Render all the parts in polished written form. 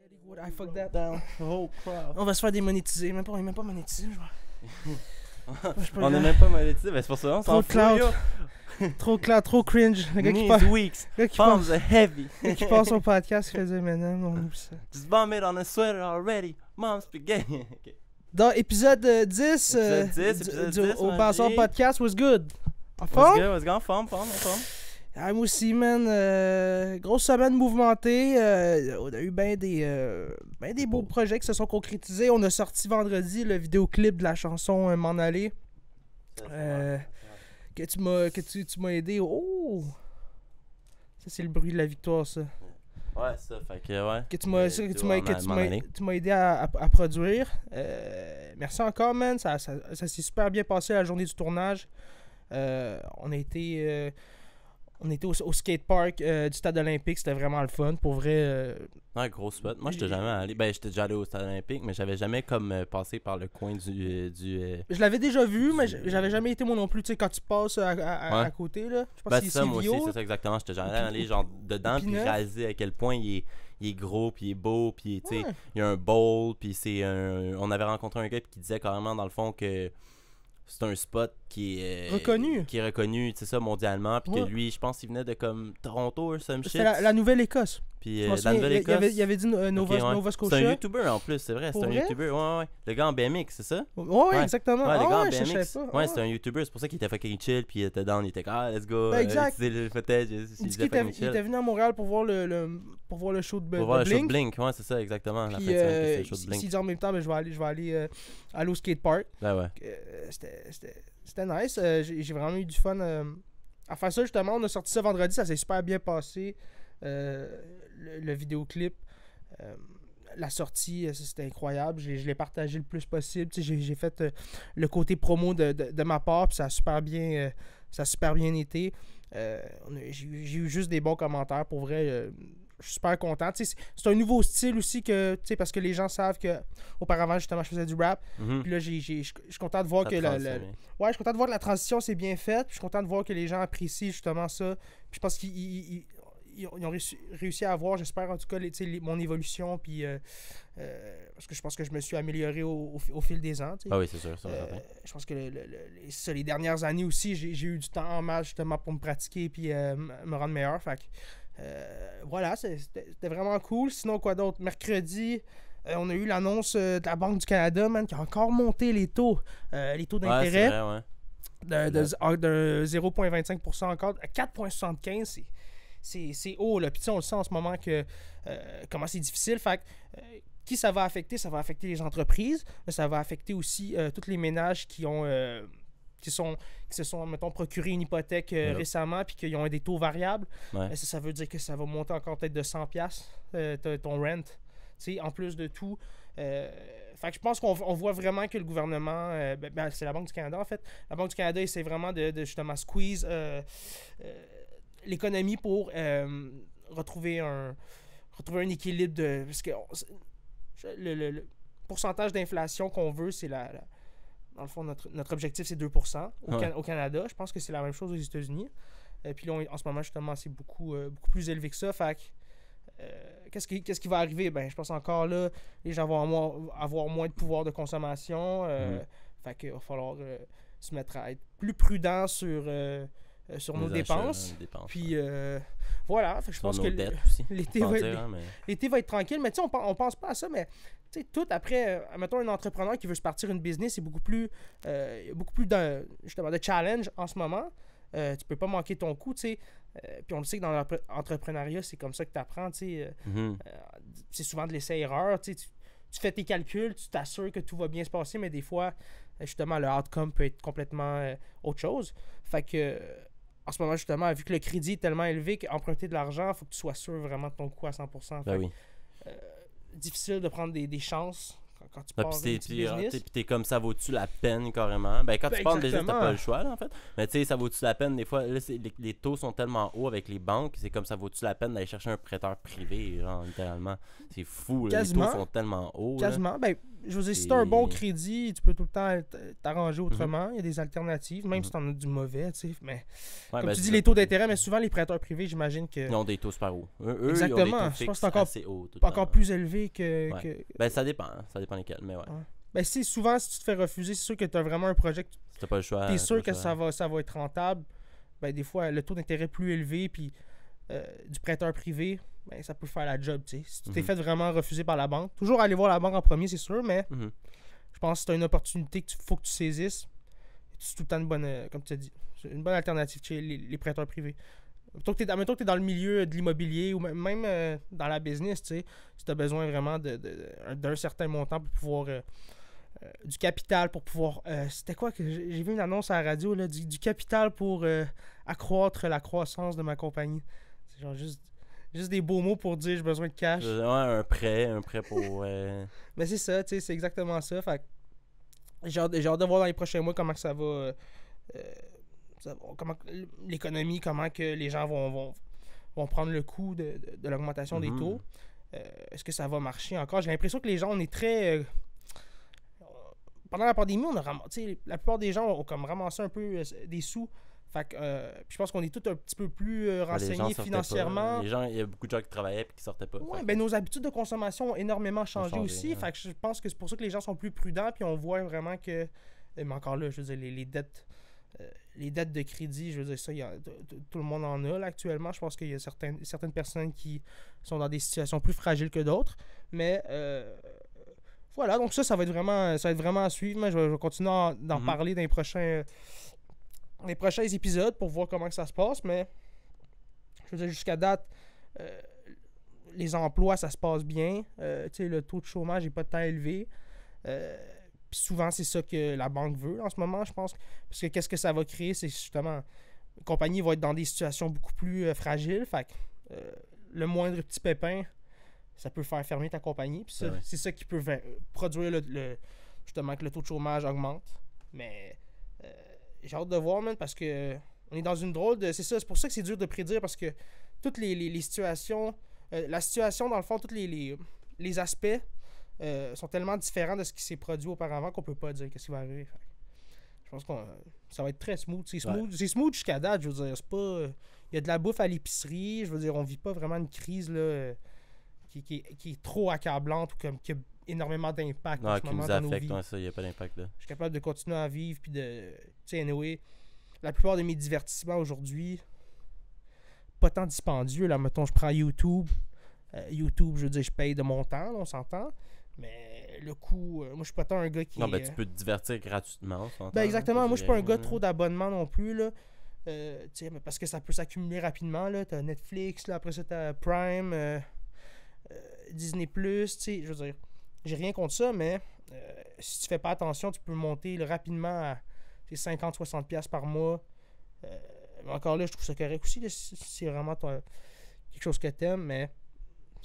I fucked that down. Oh crap. On va se faire démonétiser. On est même pas monétisé. On est même pas monétisé, mais c'est pour ça on Trop s'en fout, clout. yo. Trop clair, trop cringe. Le gars qui Knees passe, weak, le gars qui palms passe, are heavy. le gars qui passe au podcast, il faisait maintenant, on oublie ça. Just vomit on a sweater already. Mom's spaghetti. Okay. Dans épisode 10, Épisode 10, au man, Basson G. Podcast was good. En What's forme? good, what's good? En forme. Ah, moi aussi, man. Grosse semaine mouvementée. On a eu ben des beaux projets qui se sont concrétisés. On a sorti vendredi le vidéoclip de la chanson M'en aller. Que tu m'as aidé. Oh! Ça, c'est le bruit de la victoire, ça. Ouais, ça, fait que ouais. Que tu m'as aidé à produire. Merci encore, man. Ça s'est super bien passé la journée du tournage. On était au skatepark du stade olympique. C'était vraiment le fun. Pour vrai. Ouais, gros spot. Moi, j'étais jamais allé. Ben, j'étais déjà allé au stade olympique, mais j'avais jamais comme passé par le coin du Je l'avais déjà vu, mais j'avais jamais été moi non plus. Tu sais, quand tu passes à côté, là. Je pense Ben, que c'est ça, moi aussi, Vio. c'est ça exactement. J'étais jamais allé genre dedans, puis P9. réaliser à quel point il est gros, puis il est beau, puis tu sais, Ouais. il y a un bowl, puis on avait rencontré un gars qui disait carrément dans le fond que c'est un spot qui est Reconnu. qui est reconnu, tu sais ça, mondialement, puis Ouais. que lui, je pense qu'il venait de comme Toronto or some shit. C'était la Nouvelle-Écosse. Puis Je m'en la souviens, Nouvelle-Écosse. il avait dit Nova, Ok, ouais. Nova C'est Scotia. un YouTuber en plus, c'est vrai, c'est Pour un vrai? YouTuber. Ouais. Le gars en BMX, c'est ça? Ouais, exactement. Ouais, le gars en je BMX. savais pas. Ouais, c'était un YouTuber, c'est pour ça qu'il était fucking chill, puis il était down, il était comme, ah, let's go. Ben, exact. C'est le footage, Il il dit était qu'il fucking il chill. était venu à Montréal pour voir le show de Pour voir le show de Blink. Blink, ouais, c'est ça, exactement. La fin Puis de semaine, c'était le show de s'il Blink. dit en même temps, ben, je vais aller au skatepark. Ben ouais. C'était nice. J'ai vraiment eu du fun à faire ça. Justement, on a sorti ça vendredi. Ça s'est super bien passé. Le vidéoclip. La sortie, c'était incroyable. Je l'ai partagé le plus possible. Tu sais, j'ai fait le côté promo de ma part. Puis ça a super bien été. J'ai eu juste des bons commentaires. Pour vrai, je suis super content. Tu sais, c'est un nouveau style aussi que, tu sais, parce que les gens savent que auparavant justement je faisais du rap. Mhm. Puis là, je suis content de voir Ça que transforme. ouais, je suis content de voir que la transition s'est bien faite. Puis je suis content de voir que les gens apprécient justement ça. Puis je pense qu'ils ont réussi à voir, j'espère en tout cas, mon évolution. Puis parce que je pense que je me suis amélioré au fil des ans. Tu sais. Ah oui, c'est sûr, ça va certain. Je pense que les dernières années aussi, j'ai eu du temps en masse justement pour me pratiquer puis me rendre meilleur. Fait que, voilà, c'était vraiment cool. Sinon, quoi d'autre? Mercredi, on a eu l'annonce de la Banque du Canada, man, qui a encore monté les taux Ouais, d'intérêt c'est vrai, ouais. de 0,25% encore à 4,75%. C'est haut, là. Puis tu sais, on le sent en ce moment que comment c'est difficile. Fait que, qui ça va affecter? Ça va affecter les entreprises, mais ça va affecter aussi tous les ménages qui se sont, mettons, procuré une hypothèque récemment puis qui ont des taux variables. Ouais. Ça veut dire que ça va monter encore peut-être de 100$ ton rent. Tu sais, en plus de tout. Fait que je pense qu'on voit vraiment que le gouvernement, c'est la Banque du Canada en fait. La Banque du Canada essaie vraiment de justement squeeze l'économie pour retrouver un équilibre parce que le pourcentage d'inflation qu'on veut, c'est dans le fond, notre objectif, c'est 2% au Canada. Je pense que c'est la même chose aux États-Unis. Puis là, en ce moment, justement, c'est beaucoup plus élevé que ça. Fait que, qu'est-ce qui va arriver? Ben, je pense encore là, les gens vont avoir moins de pouvoir de consommation. Fait qu'il va falloir se mettre à être plus prudent sur nos dépenses. Puis voilà, fait que je pense que l'été va être tranquille. Mais tu sais, on pense pas à ça, mais tu sais, tout après, mettons un entrepreneur qui veut se partir une business, c'est beaucoup plus justement de challenge en ce moment. Tu peux pas manquer ton coup, tu sais. Puis on le sait que dans l'entrepreneuriat, c'est comme ça que tu apprends, tu sais. C'est souvent de l'essai-erreur, tu sais. Tu fais tes calculs, tu t'assures que tout va bien se passer, mais des fois, justement, le outcome peut être complètement autre chose. Fait que en ce moment, justement, vu que le crédit est tellement élevé qu'emprunter de l'argent, il faut que tu sois sûr vraiment de ton coût à 100%. Ben oui. Difficile de prendre des chances quand tu Ouais, pars puis d'un petit business. puis t'es comme ça vaut-tu la peine carrément. Ben quand Ben, tu pars de business, t'as exactement. pas le choix là, en fait. Mais tu sais, ça vaut-tu la peine des fois, là, les taux sont tellement hauts avec les banques, c'est comme ça vaut-tu la peine d'aller chercher un prêteur privé, genre littéralement. C'est fou, là, les Quasiment. taux sont tellement hauts. Là. Quasiment. Ben, je veux dire, si t'as un bon C'est- crédit, tu peux tout le temps t'arranger autrement. Il y a des alternatives, même si t'en as du mauvais, tu sais. Mais Ouais, comme ben, tu c'est dis, ça. les taux d'intérêt, mais souvent les prêteurs privés, j'imagine que Ils ont des taux super hauts. Eux, ils ont des exactement. taux Je pense fixes que c'est encore, assez hauts tout le encore temps. plus élevé que, Ouais. que- Ben, ça dépend. Ça dépend lesquels, mais ouais. Ouais. Ben, si souvent, si tu te fais refuser, c'est sûr que tu as vraiment un projet que Si t'as pas le choix. tu es t'as sûr pas que le choix. ça va être rentable. Ben, des fois, le taux d'intérêt plus élevé, puis du prêteur privé, ben, ça peut faire la job, tu sais. Si tu t'es Mhm. fait vraiment refuser par la banque, toujours aller voir la banque en premier, c'est sûr, mais Mhm. je pense que c'est une opportunité qu'il faut que tu saisisses. C'est tout le temps une bonne, comme tu as dit, c'est une bonne alternative chez les prêteurs privés. Mettons que tu es dans le milieu de l'immobilier ou même dans la business, tu sais, si tu as besoin vraiment d'un certain montant pour pouvoir du capital pour pouvoir. C'était quoi que j'ai vu une annonce à la radio, là, du capital pour accroître la croissance de ma compagnie. C'est genre juste des beaux mots pour dire j'ai besoin de cash. Ouais, un prêt pour. Mais c'est ça, tu sais, c'est exactement ça. Fait que j'ai hâte de voir dans les prochains mois comment que ça va. Comment l'économie, comment que les gens vont prendre le coup de l'augmentation des Mhm. taux. Est-ce que ça va marcher encore? J'ai l'impression que les gens, on est très. Pendant la pandémie, la plupart des gens ont comme ramassé un peu des sous. Fait que, puis je pense qu'on est tous un petit peu plus les gens renseignés sortaient financièrement. pas. Les gens, il y a beaucoup de gens qui travaillaient et qui sortaient pas. Ouais, Fait que- ben nos habitudes de consommation ont énormément changé changé, aussi. ouais. Fait que je pense que c'est pour ça que les gens sont plus prudents. Puis on voit vraiment que. Mais encore là, je veux dire, les dettes. Les dettes de crédit, je veux dire, ça, tout le monde en a là, actuellement. Je pense qu'il y a certaines personnes qui sont dans des situations plus fragiles que d'autres. Mais voilà, donc ça va être vraiment à suivre. Moi, je vais continuer d'en Mhm. parler dans les prochains épisodes pour voir comment que ça se passe. Mais je veux dire, jusqu'à date, euh, les emplois, ça se passe bien. Tu sais, le taux de chômage n'est pas tant élevé. Puis souvent, c'est ça que la banque veut en ce moment, je pense. Parce que qu'est-ce que ça va créer, c'est justement, les compagnies vont être dans des situations beaucoup plus fragiles. Fait que le moindre petit pépin, ça peut faire fermer ta compagnie. Puis ça, Ouais. c'est ça qui peut produire justement que le taux de chômage augmente. Mais j'ai hâte de voir, man, parce que on est dans une drôle de. C'est pour ça que c'est dur de prédire, parce que toutes les situations. La situation, dans le fond, tous les aspects sont tellement différents de ce qui s'est produit auparavant qu'on peut pas dire qu'est-ce qui va arriver. Fait que je pense que ça va être très smooth. C'est smooth jusqu'à date, je veux dire. C'est pas. Il y a de la bouffe à l'épicerie. Je veux dire, on vit pas vraiment une crise là, qui est trop accablante ou qui a énormément d'impact en Non, ce qui moment nous dans nos affecte, vies. ouais, ça, il n'y a pas d'impact là. Je suis capable de continuer à vivre. Puis de. Tu sais, anyway, la plupart de mes divertissements aujourd'hui, pas tant dispendieux. Là, mettons, je prends YouTube. YouTube, je veux dire, je paye de mon temps, là, on s'entend. Mais le coût, moi, je suis pas tant un gars qui. Non, ben tu peux te divertir gratuitement. on s'entend, Ben exactement, ça, moi, je suis pas un rien, gars là. trop d'abonnements non plus, là. Tu sais, mais parce que ça peut s'accumuler rapidement, là. T'as Netflix, là, après ça, t'as Prime, Disney+, tu sais, je veux dire, j'ai rien contre ça, mais si tu fais pas attention, tu peux monter là, rapidement à 50-60$ par mois. Mais encore là, je trouve ça correct aussi, là, si c'est vraiment quelque chose que t'aimes, mais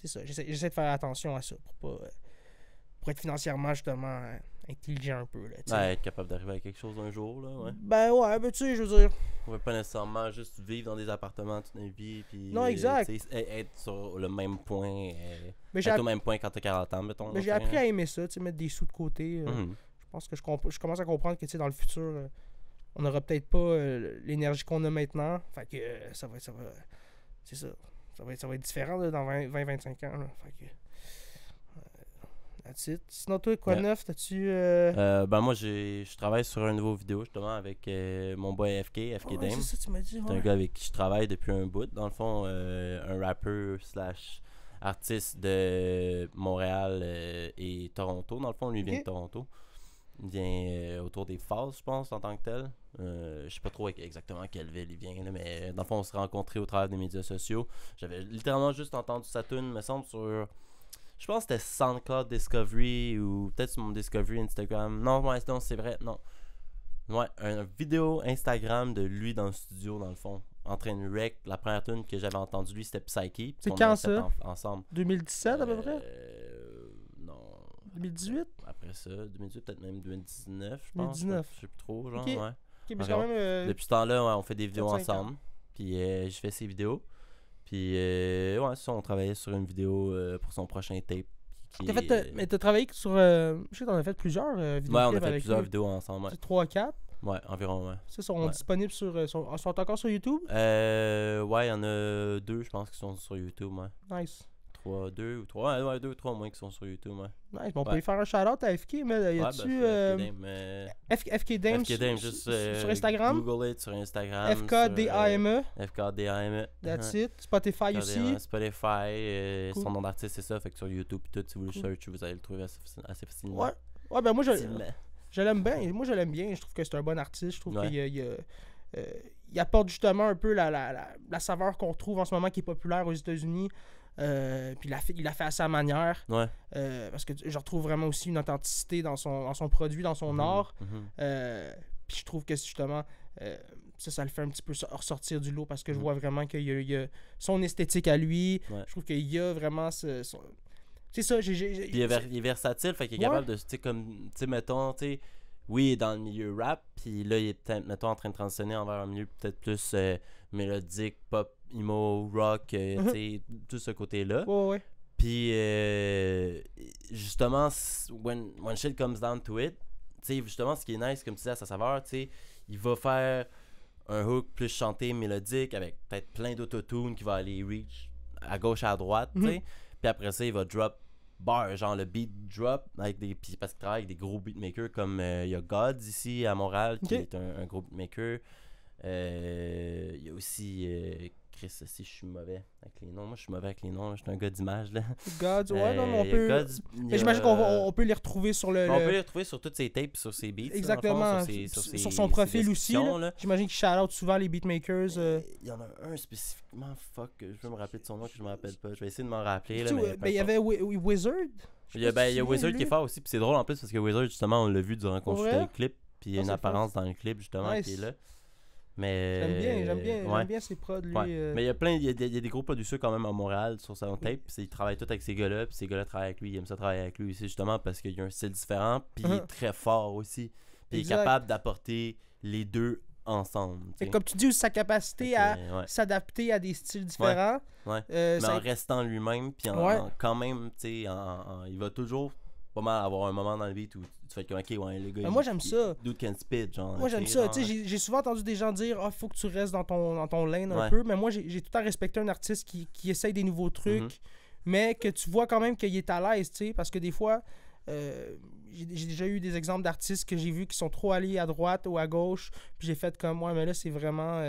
c'est ça, j'essaie de faire attention à ça pour être financièrement, justement, intelligent un peu, là, tu sais. Ouais, être capable d'arriver à quelque chose un jour, là, ouais. Ben ouais, ben tu sais, je veux dire, On veut pas nécessairement juste vivre dans des appartements toute notre vie, puis Non, exact. tu sais, être sur le même point, mais j'ai être au même point quand t'as 40 ans, mettons. Mais j'ai appris à aimer ça, tu sais, mettre des sous de côté. Mhm. Je pense que je commence à comprendre que, tu sais, dans le futur, on n'aura peut-être pas l'énergie qu'on a maintenant. Fait que ça va c'est ça. Ça va être différent là, dans 20-25 ans. Là. Fait que that's it. Sinon, toi, quoi de neuf? T'as-tu... Ben moi, je travaille sur un nouveau vidéo, justement, avec mon boy FK ouais, Dame. c'est ça, tu m'as dit. C'est un Ouais. gars avec qui je travaille depuis un bout. Dans le fond, un rappeur / artiste de Montréal et Toronto. Dans le fond, lui vient Ok. de Toronto. Il vient autour des Falls, je pense, en tant que tel. Je sais pas trop exactement quelle ville il vient, là, mais dans le fond, on s'est rencontrés au travers des médias sociaux. J'avais littéralement juste entendu sa tune, me semble, sur... Je pense que c'était SoundCloud Discovery ou peut-être sur mon Discovery Instagram. Non, ouais, non, c'est vrai, non. Ouais, une vidéo Instagram de lui dans le studio, dans le fond, en train de rec. La première tune que j'avais entendue, lui, c'était Psyche. C'est qu'on quand avait fait ça? ensemble. 2017 à peu près? Non. 2018? Après ça, 2018, peut-être même 2019, je pense. 2019. Je sais plus trop, genre, Ok. ouais. Ok, mais c'est Encore. quand même... Depuis ce temps-là, ouais, on fait des vidéos 4-5 ans. ensemble. Puis je fais ses vidéos. Puis ouais, ça, on travaillait sur une vidéo pour son prochain tape Mais t'as travaillé sur. Je sais que t'en as fait plusieurs vidéos. Ouais, on a fait plusieurs vidéos ensemble. Ouais. 3-4. Ouais, environ, ouais. Ça, sont disponibles sont encore sur YouTube? Ouais, il y en a 2, je pense, qui sont sur YouTube, ouais. Nice. 2 ou 3, ouais, 2 ou 3 au moins qui sont sur YouTube, ouais. Nice, on peut y faire un shout-out à FK, mais y a-tu... FK Dame sur Instagram? Google it sur Instagram. FKDAME. FKDAME. That's it. Spotify aussi. Spotify, son nom d'artiste, c'est ça. Fait que sur YouTube, tout, si vous le search, vous allez le trouver assez facilement. Ouais, ben moi, je l'aime bien. Moi, je l'aime bien. Je trouve que c'est un bon artiste. Je trouve qu'il apporte justement un peu la saveur qu'on trouve en ce moment qui est populaire aux États-Unis. Puis il l'a fait à sa manière. Ouais. Parce que je retrouve vraiment aussi une authenticité dans son produit, dans son art. Puis je trouve que justement, ça le fait un petit peu ressortir du lot parce que je vois vraiment qu'il y a son esthétique à lui. Ouais. Je trouve qu'il y a vraiment c'est ça, Puis il est versatile, fait qu'il est capable de, tu sais, comme, tu sais, mettons, tu sais, oui, il est dans le milieu rap, puis là, il est peut-être, mettons, en train de transitionner envers un milieu peut-être plus mélodique, pop, emo, rock, tu sais, tout ce côté-là. Ouais. Puis, justement, when shit comes down to it, tu sais, justement, ce qui est nice, comme tu disais, à sa saveur, tu sais, il va faire un hook plus chanté, mélodique, avec peut-être plein d'autotune qui va aller reach à gauche, à droite, tu sais. Puis après ça, il va drop bar, genre le beat drop, parce qu'il travaille avec des gros beatmakers comme il y a Gods ici à Montréal, qui est un gros beatmaker. Il y a aussi Chris, si je suis mauvais avec les noms. Moi, je suis mauvais avec les noms. Je suis un gars d'image, là. Gods, ouais, non, mais on peut... Mais j'imagine qu'on peut les retrouver sur le... On peut les retrouver sur toutes ses tapes, sur ses beats. Exactement. Sur son profil aussi. J'imagine qu'il shout-out souvent les beatmakers. Il y en a un spécifiquement, je veux me rappeler de son nom que je me rappelle pas. Je vais essayer de m'en rappeler. Là, mais il y avait Wizard. Il y a Wizard qui est fort aussi. Puis c'est drôle en plus parce que Wizard, justement, on l'a vu durant qu'on shootait le clip. Puis il y a une apparence dans le clip, justement, qui est là. Mais j'aime bien ses prods, lui. Mais il y a des gros producteurs quand même à Montréal sur son tape, puis il travaille tout avec ces gars-là, puis ces gars-là travaillent avec lui, ils aiment ça travailler avec lui aussi, justement parce qu'il y a un style différent, puis il est très fort aussi, puis il est capable d'apporter les deux ensemble. Et comme tu dis, sa capacité à s'adapter à des styles différents. Mais en restant lui-même, puis quand même, tu sais, il va toujours pas mal avoir un moment dans le beat où tu fais comme, ok, ouais, le gars. Moi, j'aime ça. Dude can spit, genre. Moi, j'aime ça. Tu sais, j'ai souvent entendu des gens dire, faut que tu restes dans ton lane un peu. Mais moi, j'ai tout le temps respecté un artiste qui essaye des nouveaux trucs, mais que tu vois quand même qu'il est à l'aise, tu sais. Parce que des fois, j'ai déjà eu des exemples d'artistes que j'ai vus qui sont trop allés à droite ou à gauche. Puis j'ai fait comme, mais là, c'est vraiment.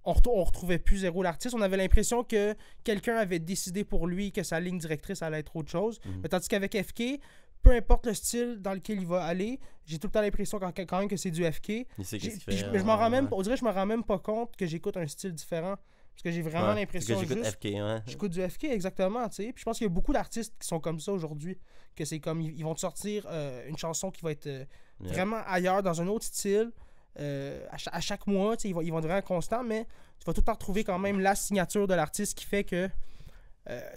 On retrouvait plus zéro l'artiste. On avait l'impression que quelqu'un avait décidé pour lui que sa ligne directrice allait être autre chose. Mais tandis qu'avec FK, peu importe le style dans lequel il va aller, j'ai tout le temps l'impression quand même que c'est du FK. Je m'en rends même, on dirait que je me rends même pas compte que j'écoute un style différent. Parce que j'ai vraiment l'impression que j'écoute FK, j'écoute du FK, exactement, tu sais. Puis je pense qu'il y a beaucoup d'artistes qui sont comme ça aujourd'hui. Que c'est comme, ils vont te sortir une chanson qui va être vraiment ailleurs, dans un autre style. À chaque mois, ils vont être vraiment constants, mais tu vas tout le temps retrouver quand même la signature de l'artiste qui fait que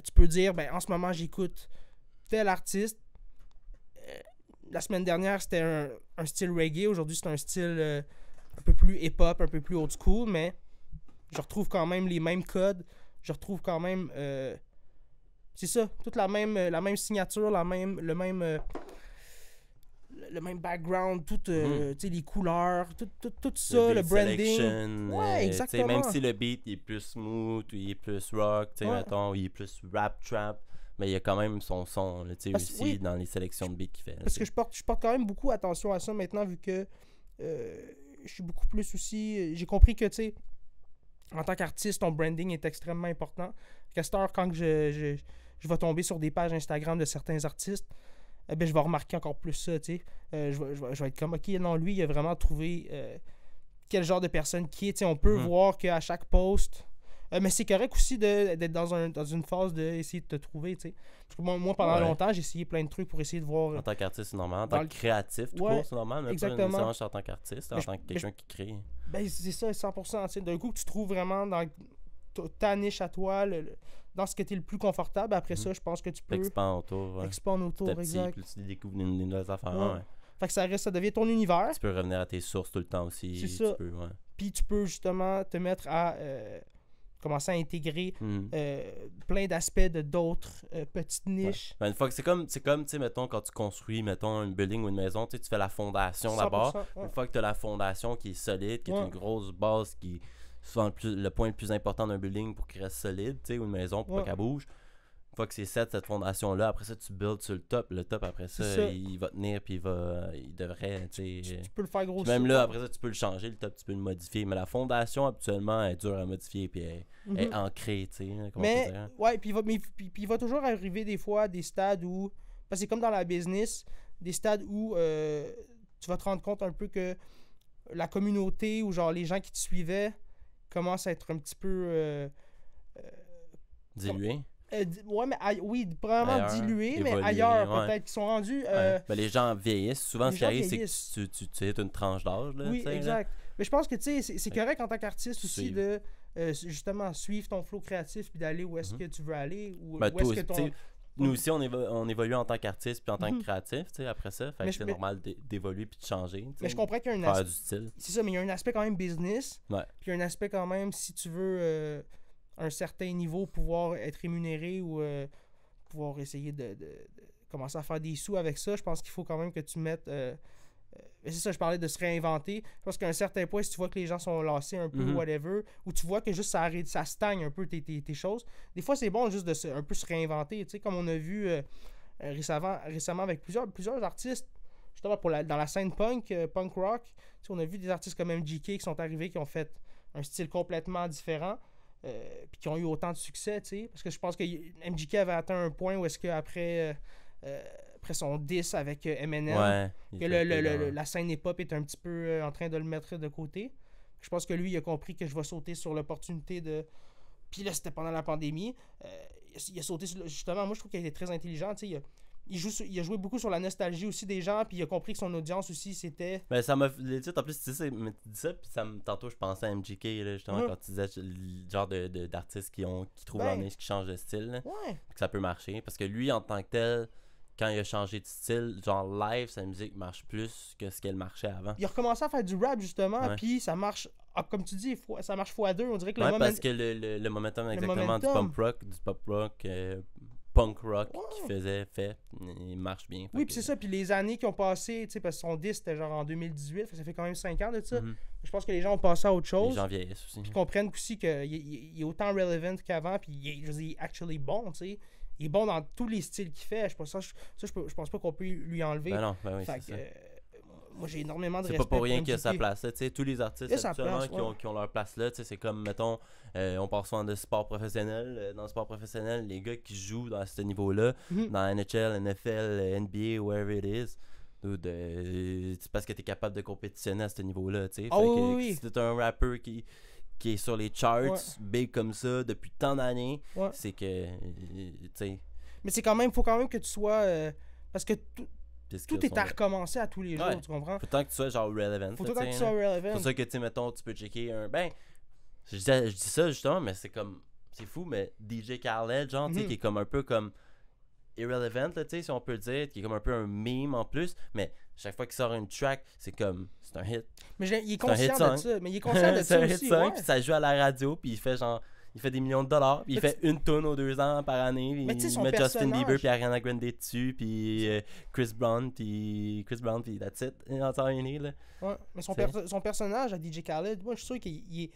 tu peux dire, en ce moment, j'écoute tel artiste. La semaine dernière, c'était un style reggae. Aujourd'hui, c'est un style un peu plus hip-hop, un peu plus old school, mais je retrouve quand même les mêmes codes. Je retrouve quand même... c'est ça, toute la même signature, le même background, les couleurs, tout ça, le branding. Ouais, exactement. Même si le beat il est plus smooth, ou il est plus rock, mettons, il est plus rap, trap, mais il y a quand même son son aussi dans les sélections de beats qu'il fait. Là, parce que je porte quand même beaucoup attention à ça maintenant, vu que je suis beaucoup plus aussi... J'ai compris que, tu sais, en tant qu'artiste, ton branding est extrêmement important. À cette heure, quand je vais tomber sur des pages Instagram de certains artistes, je vais remarquer encore plus ça, tu sais. Je vais être comme, ok, non, lui, il a vraiment trouvé quel genre de personne qui est. Tu sais, on peut voir qu'à chaque post... mais c'est correct aussi d'être dans une phase d'essayer de te trouver, tu sais. Parce que moi pendant longtemps, j'ai essayé plein de trucs pour essayer de voir... En tant qu'artiste, c'est normal. En tant que créatif, tout court, c'est normal. Mais exactement. Pas nécessairement en tant qu'artiste, en tant que quelqu'un qui crée. C'est ça, 100%. Tu sais. D'un coup, tu trouves vraiment dans ta niche à toi, dans ce que tu es le plus confortable. Après ça, je pense que tu peux... Expand autour. Expand autour, exact. Puis tu découvres des nouvelles affaires. Fait que ça devient ton univers. Tu peux revenir à tes sources tout le temps aussi. C'est ça. Puis tu peux justement te mettre à commencer à intégrer Mhm. plein d'aspects de d'autres petites niches. Ben, une fois que c'est comme, tu sais, mettons, quand tu construis, mettons, une building ou une maison, tu sais, tu fais la fondation d'abord. 100%, ouais. Une fois que tu as la fondation qui est solide, qui est Ouais. une grosse base, qui est souvent le point le plus important d'un building pour qu'il reste solide, tu sais, ou une maison pour Ouais. pas qu'elle bouge. Une fois que c'est cette fondation-là, après ça, tu builds sur le top. Le top, après ça, C'est ça. il va tenir, puis il devrait, tu sais... Tu peux le faire Puis grossir. même là, après ça, tu peux le changer, le top, tu peux le modifier. Mais la fondation, habituellement, elle est dure à modifier, puis elle est Mhm. ancrée, tu sais, comment on peut Mais, dire. ouais, puis il va toujours arriver des fois des stades où, parce que c'est comme dans la business, des stades où tu vas te rendre compte un peu que la communauté ou genre les gens qui te suivaient commencent à être un petit peu, Dilué. ouais, mais oui, probablement Ailleurs, dilués, mais évoluer, ailleurs ouais. peut-être, qui sont rendus, Ouais. Ben, les gens vieillissent. Souvent, les ce qui gens arrive, c'est vieillissent. que tu es une tranche d'âge. Là, Oui, tu sais, là. exact. Mais je pense que, tu sais, c'est Fait correct en tant qu'artiste aussi suivre. de, justement, suivre ton flow créatif puis d'aller où est-ce Mhm. que tu veux aller, ou Ben, où est-ce toi, que tu ton... sais, nous aussi, on évolue en tant qu'artiste puis en tant Mhm. que créatif, tu sais, après ça. Fait Mais que je- c'est mais- normal d'évoluer puis de changer. tu Mais sais, je comprends qu'il y a un faire aspect... du style. C'est ça, mais il y a un aspect quand même business. Ouais. Puis il y a un aspect quand même, si tu veux, un certain niveau, pouvoir être rémunéré ou pouvoir essayer de commencer à faire des sous avec ça. Je pense qu'il faut quand même que tu mettes... c'est ça, je parlais de se réinventer. Je pense qu'à un certain point, si tu vois que les gens sont lassés un peu, Mhm. whatever, ou tu vois que juste ça arrête, ça stagne un peu tes choses, des fois c'est bon juste de un peu se réinventer. Tu sais, comme on a vu récemment avec plusieurs artistes, justement dans la scène punk rock, tu sais, on a vu des artistes comme MGK qui sont arrivés, qui ont fait un style complètement différent, puis qui ont eu autant de succès, tu sais, parce que je pense que MGK avait atteint un point où est-ce qu'après après son diss avec Eminem, Ouais. il que fait la scène hip-hop est un petit peu en train de le mettre de côté. Je pense que lui, il a compris que je vais sauter sur l'opportunité de... Puis là, c'était pendant la pandémie. Il a sauté sur... Justement, moi, je trouve qu'il a été très intelligent. Tu sais, il a joué beaucoup sur la nostalgie aussi des gens, puis il a compris que son audience aussi, c'était... Ben, ça m'a. Les titres, en plus, tu sais, mais tu dis ça, puis tantôt, je pensais à MGK, là, justement, Mhm. quand tu disais le genre d'artistes qui trouvent Ben. leur niche, qui changent de style, là, Ouais. puis que ça peut marcher. Parce que lui, en tant que tel, quand il a changé de style, genre live, sa musique marche plus que ce qu'elle marchait avant. Il a recommencé à faire du rap, justement, Ouais. puis ça marche... comme tu dis, ça marche x2. On dirait que Ouais, le parce que le momentum exactement momentum. du pop rock, punk rock Ouais. qu'il fait, il marche bien. Oui, puis c'est ça. Puis les années qui ont passé, tu sais, parce que son disque, c'était genre en 2018, ça fait quand même 5 ans de ça. Mhm. Je pense que les gens ont passé à autre Les chose. gens vieillissent aussi. Puis comprennent aussi qu'il est autant relevant qu'avant, puis je veux dire, il est actually bon, tu sais. Il est bon dans tous les styles qu'il fait. Je pense pas qu'on peut lui enlever. Ben non, ben oui, Fait c'est que, ça. moi, j'ai énormément de C'est respect pas pour rien pour qu'il y a sa MGK. place là, tu sais, tous les artistes Il y a sa actuellement place, qui ont leur place là, tu sais, c'est comme mettons on parle souvent de sport professionnel, dans le sport professionnel, les gars qui jouent dans ce niveau-là, Mhm. dans NHL, NFL, NBA, wherever it is, c'est parce que tu es capable de compétitionner à ce niveau-là, tu sais. Ah Fait oui, que oui, oui. si t'es un rappeur qui est sur les charts, Ouais. big comme ça depuis tant d'années, Ouais. c'est que tu sais, Mais c'est quand même, faut quand même que tu sois... parce que tes skills tout est sont à là. recommencer à tous les jours, Ouais. tu comprends? Faut tant que tu sois genre relevant. Faut là, tout le temps tu que tu sais, sois là. C'est relevant. pour ça que, tu sais, mettons, tu peux checker un. Ben, je dis ça justement, mais c'est comme. C'est fou, mais DJ Khaled, genre, tu sais, Mhm. qui est comme un peu comme. Irrelevant, là, tu sais, si on peut le dire, qui est comme un peu un meme en plus, mais chaque fois qu'il sort une track, c'est comme. C'est un hit. Mais il est C'est un hit conscient de song. ça. Mais il est conscient de c'est ça un hit aussi, song, ouais. puis ça joue à la radio, puis il fait genre. Il fait des millions de dollars, puis il Mais fait une tonne aux 2 ans par année, puis Mais tu sais, il son met Justin personnage- Bieber puis Ariana Grande dessus, puis Chris Brown, puis that's it, en temps unique, là. Ouais. Mais son, C'est- son personnage à DJ Khaled, moi, je suis sûr qu'il est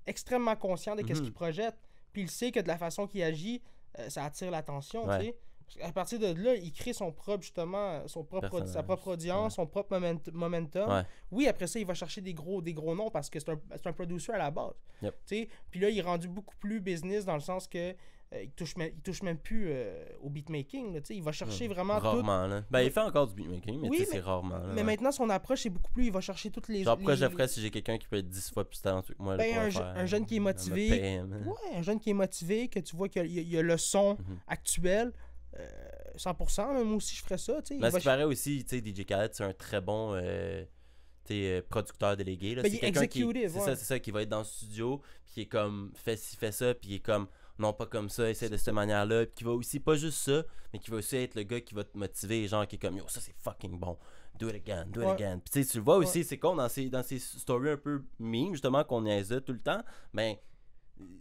extrêmement conscient de ce Mhm. qu'il projette. Puis il sait que de la façon qu'il agit, ça attire l'attention, Ouais. tu sais. Parce qu'à partir de là, il crée son propre, justement, sa Personnage. propre audience, Ouais. son propre momentum. Ouais. Oui, après ça, il va chercher des gros noms parce que c'est un producer à la base. Yep. Tu sais. Puis là, il est rendu beaucoup plus business dans le sens que il touche même plus au beatmaking. Là, tu sais. Il va chercher vraiment tout. Rarement, là. Ben, il fait encore du beatmaking, mais Oui, tu sais, mais- c'est rarement, là. Mais ouais. maintenant, son approche est beaucoup plus. Il va chercher toutes les. Genre, pourquoi les- je le ferais si j'ai quelqu'un qui peut être 10 fois plus talentueux que moi, là, Ben, pour un le je- faire, un jeune qui est me motivé. payer, man. Ouais, un jeune qui est motivé, que tu vois qu'il y a le son Mhm. actuel. 100%, même moi aussi, je ferais ça. Tu sais. Mais Il ce va qui paraît aussi, tu sais, DJ Khaled, c'est un très bon producteur délégué. Là. Ben, C'est il est quelqu'un qui. executive, C'est ouais. ça, c'est ça, qui va être dans le studio, puis qui est comme, fait ci, fait ça, puis il est comme, non, pas comme ça, essaie de cette manière-là. Puis qui va aussi, pas juste ça, mais qui va aussi être le gars qui va te motiver, genre, qui est comme, yo, ça c'est fucking bon. Do it again, do it Ouais. again. Puis tu sais, tu le vois aussi, c'est con dans ces stories un peu meme, justement, qu'on niaisait tout le temps, mais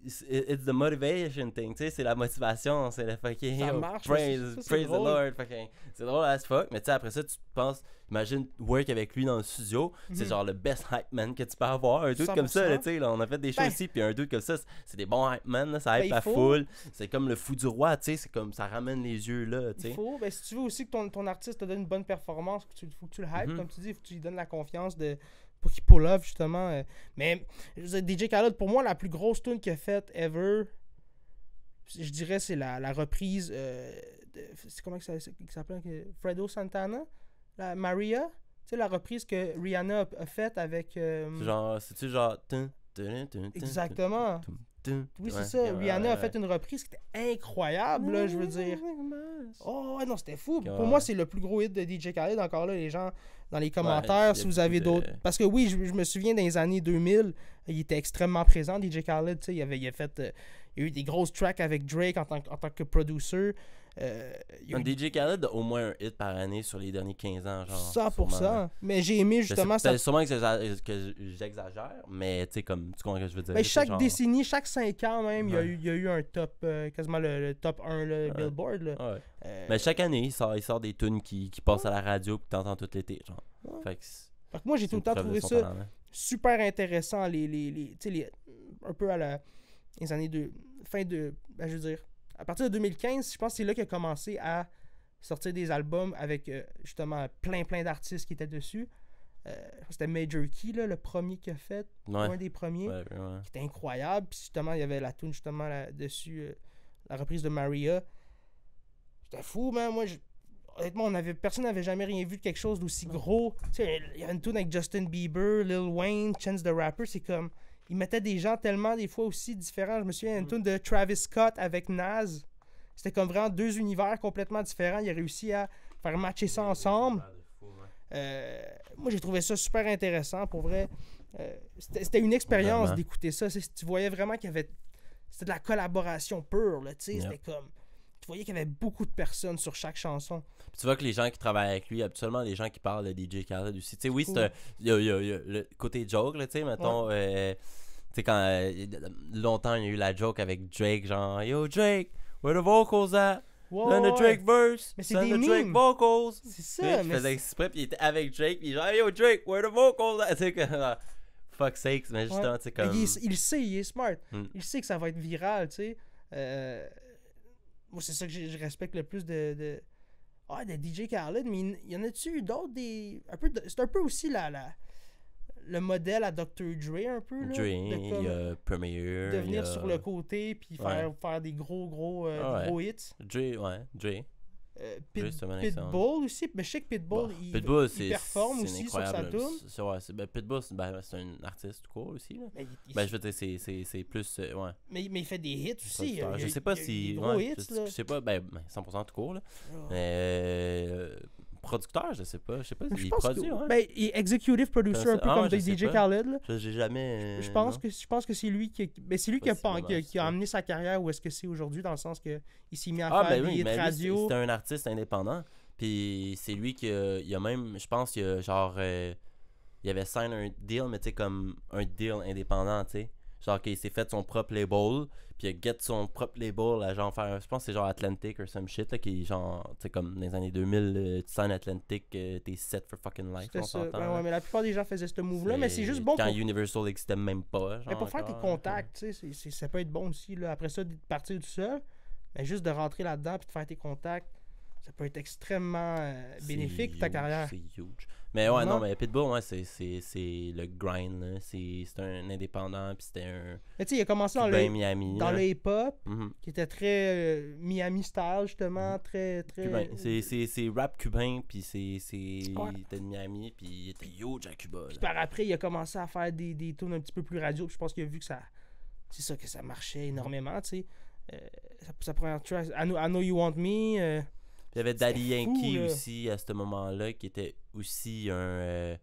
it's the motivation thing, tu sais, c'est la motivation, c'est le fucking Ça yo, marche, praise, ça, c'est praise the drôle. Lord, fucking, c'est drôle as fuck, mais tu sais, après ça, tu penses, imagine work avec lui dans le studio, c'est genre le best hype man que tu peux avoir, un dude comme ça, là, tu sais, là, on a fait des shows Ben, ici, puis un dude comme ça, c'est des bons hype man, là, ça hype il à faut. full, c'est comme le fou du roi, tu sais, c'est comme, ça ramène les yeux là, tu Il sais. faut, ben, si tu veux aussi que ton artiste te donne une bonne performance, faut que tu le hype, Mhm. comme tu dis, faut que tu lui donnes la confiance pour qu'il pull off, justement. Mais je veux dire, DJ Khaled, pour moi, la plus grosse tune qu'il a faite ever, je dirais, c'est la reprise c'est comment que ça s'appelle Fredo Santana, la Maria. Tu sais, la reprise que Rihanna a faite avec. C'est genre, c'est-tu genre. Exactement. Oui, c'est ça. Rihanna a fait une reprise qui était incroyable, là, je veux dire. Oh, ouais, non, c'était fou. Pour moi, c'est le plus gros hit de DJ Khaled. Encore là, les gens, dans les commentaires, si vous avez d'autres. Parce que oui, je me souviens dans les années 2000, il était extrêmement présent, DJ Khaled. Tu sais, il a eu des grosses tracks avec Drake en tant que producer. Un DJ Khaled a au moins un hit par année sur les derniers 15 ans, genre. 100%. Sûrement. Mais j'ai aimé justement ça. C'est sûrement que j'exagère, mais tu sais, comme, tu comprends ce que je veux dire. Ben, chaque genre... décennie, chaque 5 ans même, Ouais. il y a eu un top, quasiment le top 1 là, Ouais. Billboard. Là. Ouais. Mais chaque année, il sort des tunes qui passent à la radio que t'entends tout l'été, genre. Ouais. Fait que Fait que moi, j'ai tout le temps trouvé ça super intéressant, un peu à les années ben, je veux dire, à partir de 2015, je pense que c'est là qu'il a commencé à sortir des albums avec justement plein d'artistes qui étaient dessus. C'était Major Key, là, le premier qu'il a fait, un des premiers, qui était incroyable. Puis justement, il y avait la tune justement là-dessus, la reprise de Maria. C'était fou, man. Moi, honnêtement, personne n'avait jamais rien vu de quelque chose d'aussi gros. Tu sais, il y avait une tune avec Justin Bieber, Lil Wayne, Chance the Rapper. C'est comme, ils mettaient des gens tellement des fois aussi différents. Je me souviens d'une tune de Travis Scott avec Nas. C'était comme vraiment deux univers complètement différents. Il a réussi à faire matcher ça ensemble. Moi, j'ai trouvé ça super intéressant. Pour vrai, c'était une expérience Vraiment. d'écouter ça. Tu voyais vraiment qu'il y avait... C'était de la collaboration pure, là, tu sais. C'était comme... Tu voyais qu'il y avait beaucoup de personnes sur chaque chanson. Puis tu vois que les gens qui travaillent avec lui, habituellement, les gens qui parlent de DJ Khaled aussi. Tu sais, oui, Cool. il y a le côté joke, là, tu sais, mettons... tu sais, quand longtemps, il y a eu la joke avec Drake, genre « Yo, Drake, where the vocals at? Send the Drake verse, mais c'est send des the Drake memes. vocals. » C'est Tu ça, sais, il mais faisait exprès, puis il était avec Drake, puis genre « Yo, Drake, where the vocals at? » Tu sais, que... Fuck sakes, mais justement, tu sais, comme... il sait, il est smart. Hmm. Il sait que ça va être viral, tu sais. Moi, c'est ça que je respecte le plus de DJ Khaled, mais il y en a-tu eu d'autres c'est un peu aussi le modèle à Dr. Dre, un peu, là. Dre, il y a Premier, de venir sur le côté, puis faire des gros hits. Dre. c'est un excellent. Pitbull aussi, mais je sais que Pitbull, il performe c'est aussi sur sa tune. Pitbull, c'est un artiste tout court aussi. Là. Mais Je veux dire, c'est plus. mais il fait des hits aussi. Je sais pas si. Je sais pas, 100% tout court. Là. Mais. Producteur, je sais pas s'il produit. Ben, il est executive producer un peu comme DJ Khaled. Là. J'ai jamais. Je pense que c'est lui qui a amené sa carrière où est-ce que c'est aujourd'hui, dans le sens que il s'est mis à faire des hits radio. C'était un artiste indépendant. Puis c'est lui qui il a même, je pense qu'il a genre il avait signé un deal, mais tu sais, comme un deal indépendant, tu sais. Genre qu'il s'est fait son propre label, puis il a get son propre label à genre faire, je pense que c'est genre Atlantic or some shit, là, qui est genre, tu sais, comme dans les années 2000, tu signes Atlantic, t'es set for fucking life, on s'entend. Ben mais la plupart des gens faisaient ce move-là, mais c'est juste bon quand Universal existait même pas. Genre, mais pour faire tes contacts, tu sais, ça peut être bon aussi, là. Après ça, de partir tout seul, mais juste de rentrer là-dedans puis de faire tes contacts, ça peut être extrêmement bénéfique pour ta carrière. C'est huge. Mais ouais, non, mais Pitbull, c'est le grind, là. C'est un indépendant, puis c'était un... Mais tu sais, il a commencé dans le hip-hop, qui était très Miami style, justement, très... Cubain. C'est rap cubain, puis il était de Miami, puis il était huge à Cuba. Puis par après, il a commencé à faire des tunes un petit peu plus radio, puis je pense qu'il a vu que ça... C'est ça, que ça marchait énormément, tu sais. Sa première track, I Know You Want Me... il y avait Daddy Yankee aussi à ce moment-là, qui était aussi me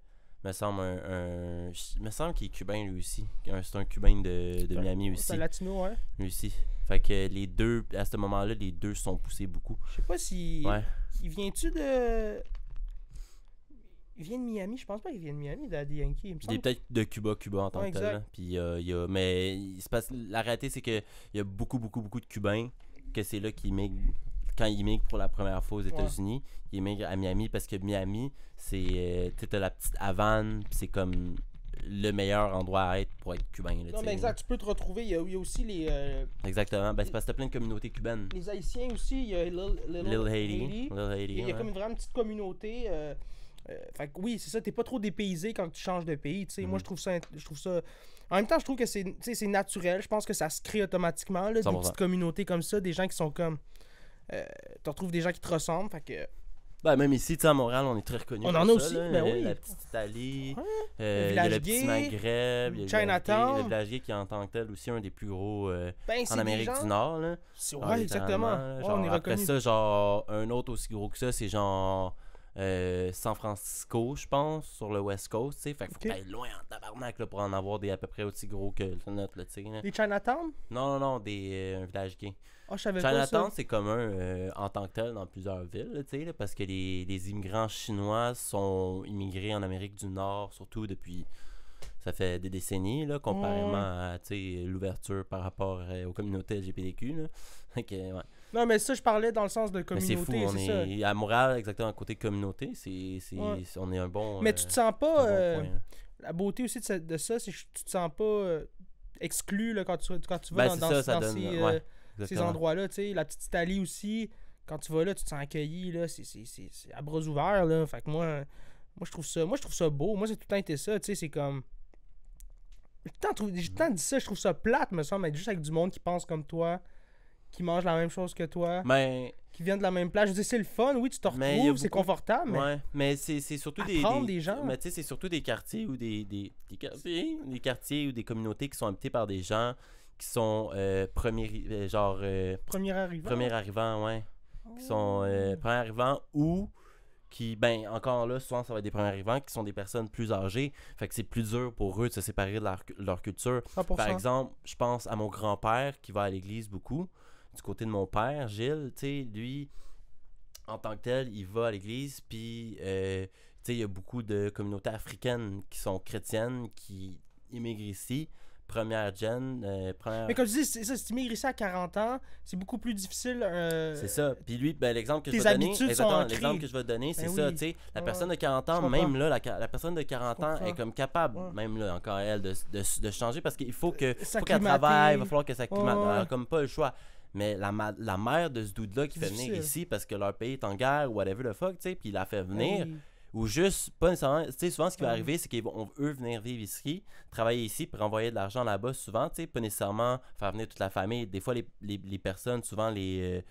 semble qu'il est cubain lui aussi. C'est un cubain de Miami aussi. C'est un latino, ouais. Lui aussi. Fait que les deux, à ce moment-là, les deux se sont poussés beaucoup. Je sais pas si... Ouais. Il vient-tu de... Il vient de Miami, je pense pas qu'il vient de Miami, Daddy Yankee. Il me Il est semble. peut-être de Cuba en tant Ouais, que tel. exact. Là. Puis mais il se passe, la réalité, c'est qu'il y a beaucoup de Cubains que c'est là qu'ils migrent. Quand ils migrent pour la première fois aux États-Unis, ils migrent à Miami parce que Miami, c'est. Tu sais, t'as la petite Havane, puis c'est comme le meilleur endroit à être pour être cubain. Là, Non, tu mais sais. exact, tu peux te retrouver. Il y a aussi Exactement. Ben, c'est parce que t'as plein de communautés cubaines. les Haïtiens aussi. Il y a Lil Haiti. Il y a comme une vraie petite communauté. Fait que oui, c'est ça, t'es pas trop dépaysé quand tu changes de pays. Tu sais, moi, je trouve ça. En même temps, je trouve que c'est naturel. Je pense que ça se crée automatiquement. Là, des 100%. petites communautés comme ça, des gens qui sont comme. Tu retrouves des gens qui te ressemblent. Fait que. Ben, même ici, tu sais, à Montréal, on est très reconnus. On pour en a ça, aussi, là. ben oui. La petite Italie, Ouais. il y a village le petit gay, Maghreb, il y a Chinatown. le village gay qui est en tant que tel aussi un des plus gros Ben, c'est en des Amérique gens- du Nord. Là. Ouais, exactement. littéralement, là. Ouais, Genre, on est après reconnu. ça, genre, un autre aussi gros que ça, c'est genre San Francisco, je pense, sur le West Coast. Tu sais. Fait qu'il faut Ok. que t'ailles loin en tabarnak là, pour en avoir des à peu près aussi gros que le nôtre. Là, tu sais, là. Les Chinatown? Non, un village gay. Ah, je savais pas Chinatown, ça. c'est commun en tant que tel dans plusieurs villes, là, tu sais, là, parce que les immigrants chinois sont immigrés en Amérique du Nord, surtout depuis, ça fait des décennies, là, comparément à tu sais, l'ouverture par rapport aux communautés LGBTQ. Là. Fait que, ouais. Non, mais ça, je parlais dans le sens de Mais communauté, c'est fou, on c'est ça. est à Montréal, exactement, à côté communauté, Ouais. on est un bon. Mais tu te sens un pas. bon point, là. La beauté aussi de ça, c'est que tu te sens pas exclu là, quand tu vas Ben, dans, c'est dans, ça, ça dans donne, ces, ouais, ces exactement. endroits-là. Tu sais, la petite Italie aussi, quand tu vas là, tu te sens accueilli. Là, c'est à bras ouverts. Là. Fait que moi, je trouve ça beau. Moi, c'est tout le temps été ça. Tu sais, c'est comme. J'ai tout le temps dit ça, je trouve ça plate, me semble, être juste avec du monde qui pense comme toi, qui mange la même chose que toi, Mais, qui vient de la même place. Je veux dire, c'est le fun, oui, tu te Mais il y a retrouves, c'est beaucoup- confortable, mais ouais, mais c'est surtout apprendre des gens. Mais tu sais, c'est surtout des quartiers ou des quartiers ou des communautés qui sont habités par des gens qui sont Premier arrivant. premiers arrivants, ouais. Qui sont premiers arrivants ou qui, ben, encore là, souvent ça va être des premiers arrivants qui sont des personnes plus âgées. Fait que c'est plus dur pour eux de se séparer de leur culture. 100%. Par exemple, je pense à mon grand-père qui va à l'église beaucoup. Du côté de mon père, Gilles, tu sais, lui, en tant que tel, il va à l'église, puis, tu sais, il y a beaucoup de communautés africaines qui sont chrétiennes, qui immigrent ici. Première gen, Mais comme je dis, c'est ça, si tu immigres ici à 40 ans, c'est beaucoup plus difficile. c'est ça. Puis lui, ben, l'exemple que je Tes vais donner, habitudes sont exactement, ancrées. l'exemple que je vais donner, c'est Ben ça, oui. tu sais. La Ouais. personne de 40 Je ans, comprends. même là, la personne de 40 ans comprends. est comme capable, Ouais. même là, encore elle, de changer parce qu'il faut qu'elle S'acclimater. travaille, il va falloir qu'elle s'acclimate. Ouais. Elle a comme pas le choix. Mais la mère de ce dude-là qui C'est fait venir difficile. ici parce que leur pays est en guerre ou whatever the fuck, tu sais, puis il la fait Ben venir. oui. Ou juste, pas nécessairement, tu sais, souvent ce qui va Ouais. arriver, c'est qu'ils vont, eux, venir vivre ici, travailler ici, puis renvoyer de l'argent là-bas, souvent, tu sais, pas nécessairement faire venir toute la famille. Des fois, les personnes, souvent les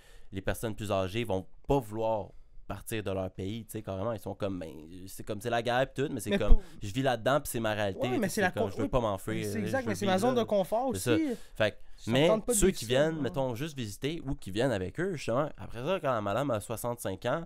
personnes plus âgées, vont pas vouloir partir de leur pays, tu sais, carrément, ils sont comme, ben, c'est la guerre, pis tout, mais c'est Mais comme, pour- je vis là-dedans, puis c'est ma réalité, Ouais, mais tu sais, c'est la comme, con- je veux oui, pas m'enfuir. C'est je exact, veux mais c'est vivre ma zone là. de confort C'est aussi. Fait que, Ça me mais tente pas de ceux vivre qui ça, viennent, ouais. mettons, juste visiter ou qui viennent avec eux, justement, après ça, quand la madame a 65 ans,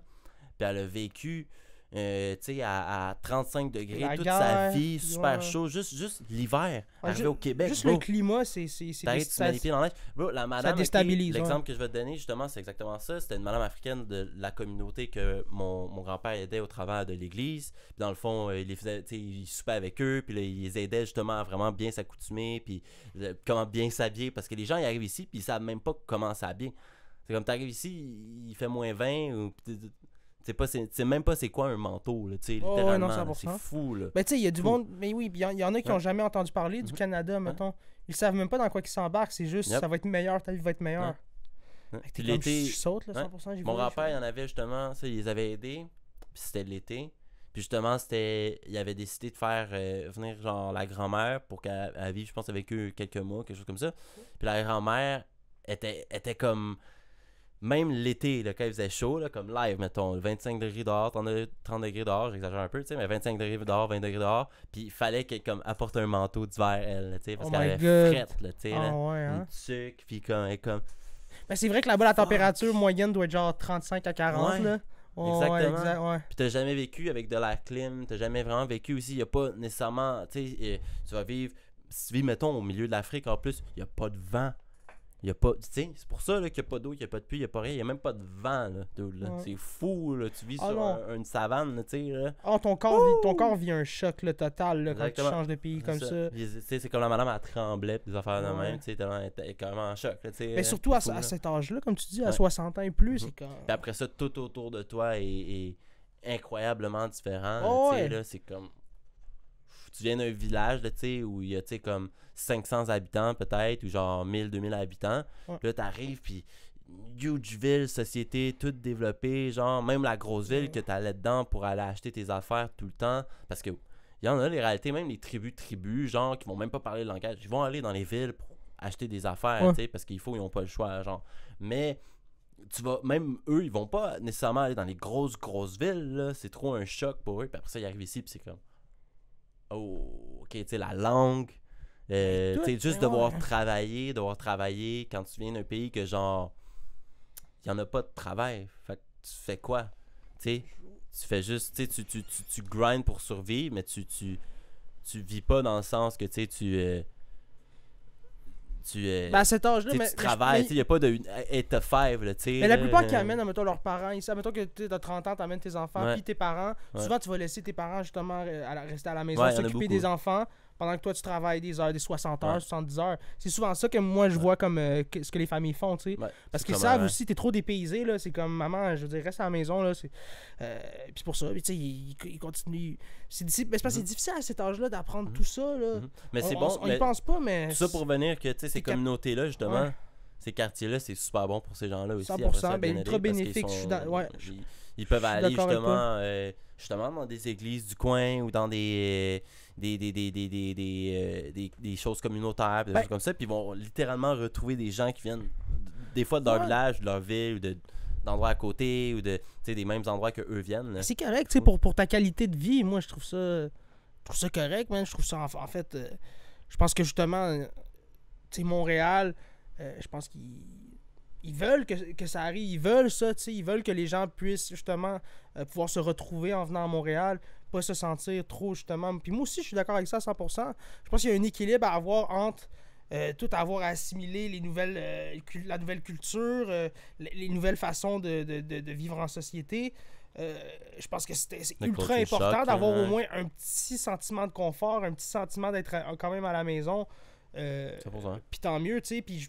puis elle a vécu, tu sais, à 35 degrés La toute guerre, sa vie, ouais. super chaud, juste l'hiver, Ouais, arrivé au Québec, Juste bro, le climat, c'est t'arrives, tu mets les pieds dans la neige. Bro, la madame, déstabilise, l'exemple que je vais te donner, justement, c'est exactement ça. C'était une madame africaine de la communauté que mon grand-père aidait au travers de l'église. Puis dans le fond, il les faisait, tu sais, il soupait avec eux, puis là, il les aidait justement à vraiment bien s'accoutumer, puis comment bien s'habiller, parce que les gens, ils arrivent ici, puis ils savent même pas comment s'habiller. C'est comme t'arrives ici, il fait moins 20, ou tu sais même pas c'est quoi un manteau, là, tu sais, Oh, ouais, littéralement, non, là, 100%. c'est fou, là. Ben, tu sais, il y a du Fou. monde. Mais oui, il y en a qui n'ont Ouais. jamais entendu parler du Mhm. Canada, mettons. Ils savent même pas dans quoi ils s'embarquent. C'est juste, Yep. ça va être meilleur, ta vie va être meilleure. Ouais. Fait que Puis t'es comme, l'été, je saute, là, ouais. 100%. j'y Mon vais, grand-père, je il en avait justement, ça, il les avait aidés, puis c'était l'été. Puis justement, il avait décidé de faire venir genre la grand-mère pour qu'elle vive, je pense, avec eux quelques mois, quelque chose comme ça. Puis la grand-mère était comme, même l'été, là, quand il faisait chaud, là, comme live, mettons, 25 degrés dehors, 30 degrés dehors, j'exagère un peu, tu sais, mais 25 degrés dehors, 20 degrés dehors, puis il fallait qu'elle comme, apporte un manteau d'hiver, elle, là, tu sais, parce Oh qu'elle my avait God. frette, là, tu sais, Ah là, ouais, une hein. tuque, puis comme, elle est comme, Ben, c'est vrai que là-bas, la Fuck. température moyenne doit être genre 35 à 40, Ouais. là. Ouais, Exactement. exact, ouais. Puis t'as jamais vécu avec de l'air clim, t'as jamais vraiment vécu aussi, y a pas nécessairement, tu sais, tu vas vivre, si tu vis, mettons, au milieu de l'Afrique en plus, y a pas de vent. Il y a pas, tu sais, c'est pour ça là, qu'il n'y a pas d'eau, qu'il n'y a pas de pluie, il n'y a pas rien, il n'y a même pas de vent, là, dude, là. Ouais. C'est fou, là, tu vis Ah sur non. une savane, là, tu sais, là. Ah, ton corps vit un choc là, total là, quand tu Exactement. changes de pays comme ça. Puis, tu sais, c'est comme la madame, elle tremblait, pis des affaires de Ouais. même, tu sais, tellement, elle était carrément en choc, là, tu sais. Mais surtout à, c'est fou, à là. cet âge-là, comme tu dis, à Ouais. 60 ans et plus, Mhm. c'est comme... Puis après ça, tout autour de toi est incroyablement différent, là, Oh, tu sais, ouais. là, c'est comme... Tu viens d'un village, là, tu sais, où il y a, tu sais, comme 500 habitants, peut-être, ou genre 1000, 2000 habitants. Ouais. Là, t'arrives, puis huge ville, société, toute développée, genre, même la grosse ville que t'allais dedans pour aller acheter tes affaires tout le temps. Parce que il y en a, les réalités, même les tribus, genre, qui vont même pas parler le langage. Ils vont aller dans les villes pour acheter des affaires, Ouais. tu sais, parce qu'ils n'ont pas le choix, genre. Mais tu vas, même eux, ils vont pas nécessairement aller dans les grosses villes, là. C'est trop un choc pour eux. Puis après ça, ils arrivent ici, puis c'est comme, oh, ok, tu sais, la langue. Tu sais, juste ouais. devoir travailler quand tu viens d'un pays que, genre, il n'y en a pas de travail. Fait que tu fais quoi? Tu sais, tu fais juste, tu sais, tu grindes pour survivre, mais tu vis pas dans le sens que, tu sais, Ben, à cet âge-là, tu sais, mais, tu travailles, mais- il n'y a pas de 8 to 5, là, tu sais. mais la là, plupart qui amènent, admettons, leurs parents ici, admettons que tu as 30 ans, tu amènes tes enfants, Ouais. puis tes parents, Ouais. souvent tu vas laisser tes parents justement rester à la maison, Ouais, y en a s'occuper beaucoup. des enfants, pendant que toi tu travailles des heures, des 60 heures, Ouais. 70 heures. C'est souvent ça que moi je vois comme ce que les familles font, tu sais. Ouais, Parce c'est qu'ils comme, savent aussi, t'es trop dépaysé, là. C'est comme, maman, je veux dire, reste à la maison, là. Puis c'est pour ça, puis tu sais, ils continuent. Mais c'est parce que c'est difficile à cet âge-là d'apprendre tout ça, là. Mhm. Mais c'est On- bon. On mais y pense pas, mais. tout ça pour venir que, tu sais, ces c'est cap- communautés-là, justement, Ouais. ces quartiers-là, c'est super bon pour ces gens-là aussi. 100%, après ça, ben, bien ultra aller, parce qu'ils bénéfique, je suis dans- ouais, ils peuvent je suis aller d'accord avec justement dans des églises du coin ou dans des choses communautaires, des Ben- choses comme ça, puis ils vont littéralement retrouver des gens qui viennent des fois de leur Ouais. village, de leur ville, ou d'endroits à côté, ou de, tu sais, des mêmes endroits que eux viennent. là. C'est correct, tu sais, pour ta qualité de vie, moi, je trouve ça correct, man. Je trouve ça, en fait, je pense que justement, tu sais, Montréal, je pense qu'ils veulent que ça arrive, ils veulent ça, tu sais, ils veulent que les gens puissent justement pouvoir se retrouver en venant à Montréal, pas se sentir trop justement. Puis moi aussi, je suis d'accord avec ça à 100%. Je pense qu'il y a un équilibre à avoir entre tout avoir à assimiler les nouvelles, la nouvelle culture, les nouvelles façons de vivre en société. Je pense que c'est Le ultra culture important shock, d'avoir hein. au moins un petit sentiment de confort, un petit sentiment d'être quand même à la maison. 100%. Puis tant mieux, tu sais. Puis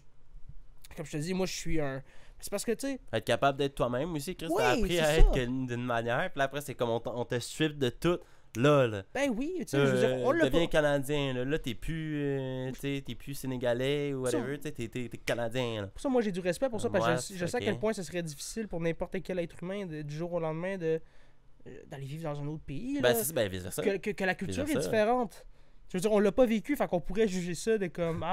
comme je te dis, moi, je suis un. C'est parce que, tu sais. Être capable d'être toi-même aussi, Chris. Oui, T'as appris c'est à ça. être d'une manière, puis là, après, c'est comme on te strip de tout. Là. Ben oui, tu sais, je veux dire, on l'a deviens pas. canadien, là t'es plus t'es plus sénégalais ou whatever, t'es canadien là. Pour ça, moi, j'ai du respect pour ça, parce que Ouais, je sais à ok. quel point ce serait difficile pour n'importe quel être humain du jour au lendemain d'aller vivre dans un autre pays. Ben là. c'est ben vice versa. Que la culture est Vice-versa. différente. Je veux dire, on l'a pas vécu, fait qu'on pourrait juger ça de comme,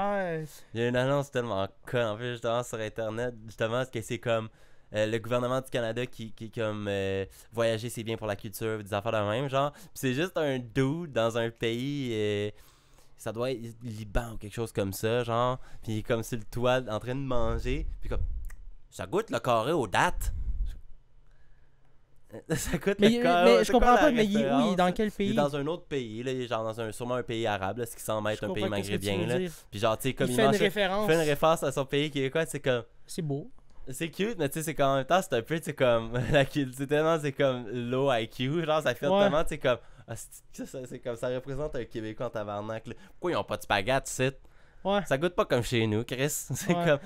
Il y a une annonce tellement conne en fait justement sur internet, justement parce que c'est comme le gouvernement du Canada qui comme voyager c'est bien pour la culture, des affaires de même genre. Puis c'est juste un dude dans un pays ça doit être Liban ou quelque chose comme ça genre, puis il est comme sur le toit en train de manger, puis comme ça goûte le carré aux dates. Ça goûte mais, le carré. mais c'est je quoi comprends la pas, mais référence, oui, dans là? quel Il est pays? dans un autre pays, là, il est genre dans sûrement un pays arabe, là, ce qui semble être Je un pays comprends qu'est-ce que tu maghrébien. veux Là. dire. Puis genre, tu sais, comme Il il fait une mange il référence. fait une référence à son pays qui est quoi, c'est comme. C'est beau. C'est cute, mais tu sais, c'est qu'en même temps, c'est un peu, c'est comme. C'est tellement, c'est comme low IQ, genre, ça fait Ouais. tellement, c'est comme. Ah, c'est comme ça représente un Québécois en tabarnak. Là. Pourquoi ils ont pas de spaghetti, c'est? Ouais. Ça goûte pas comme chez nous, Chris. C'est Ouais. comme.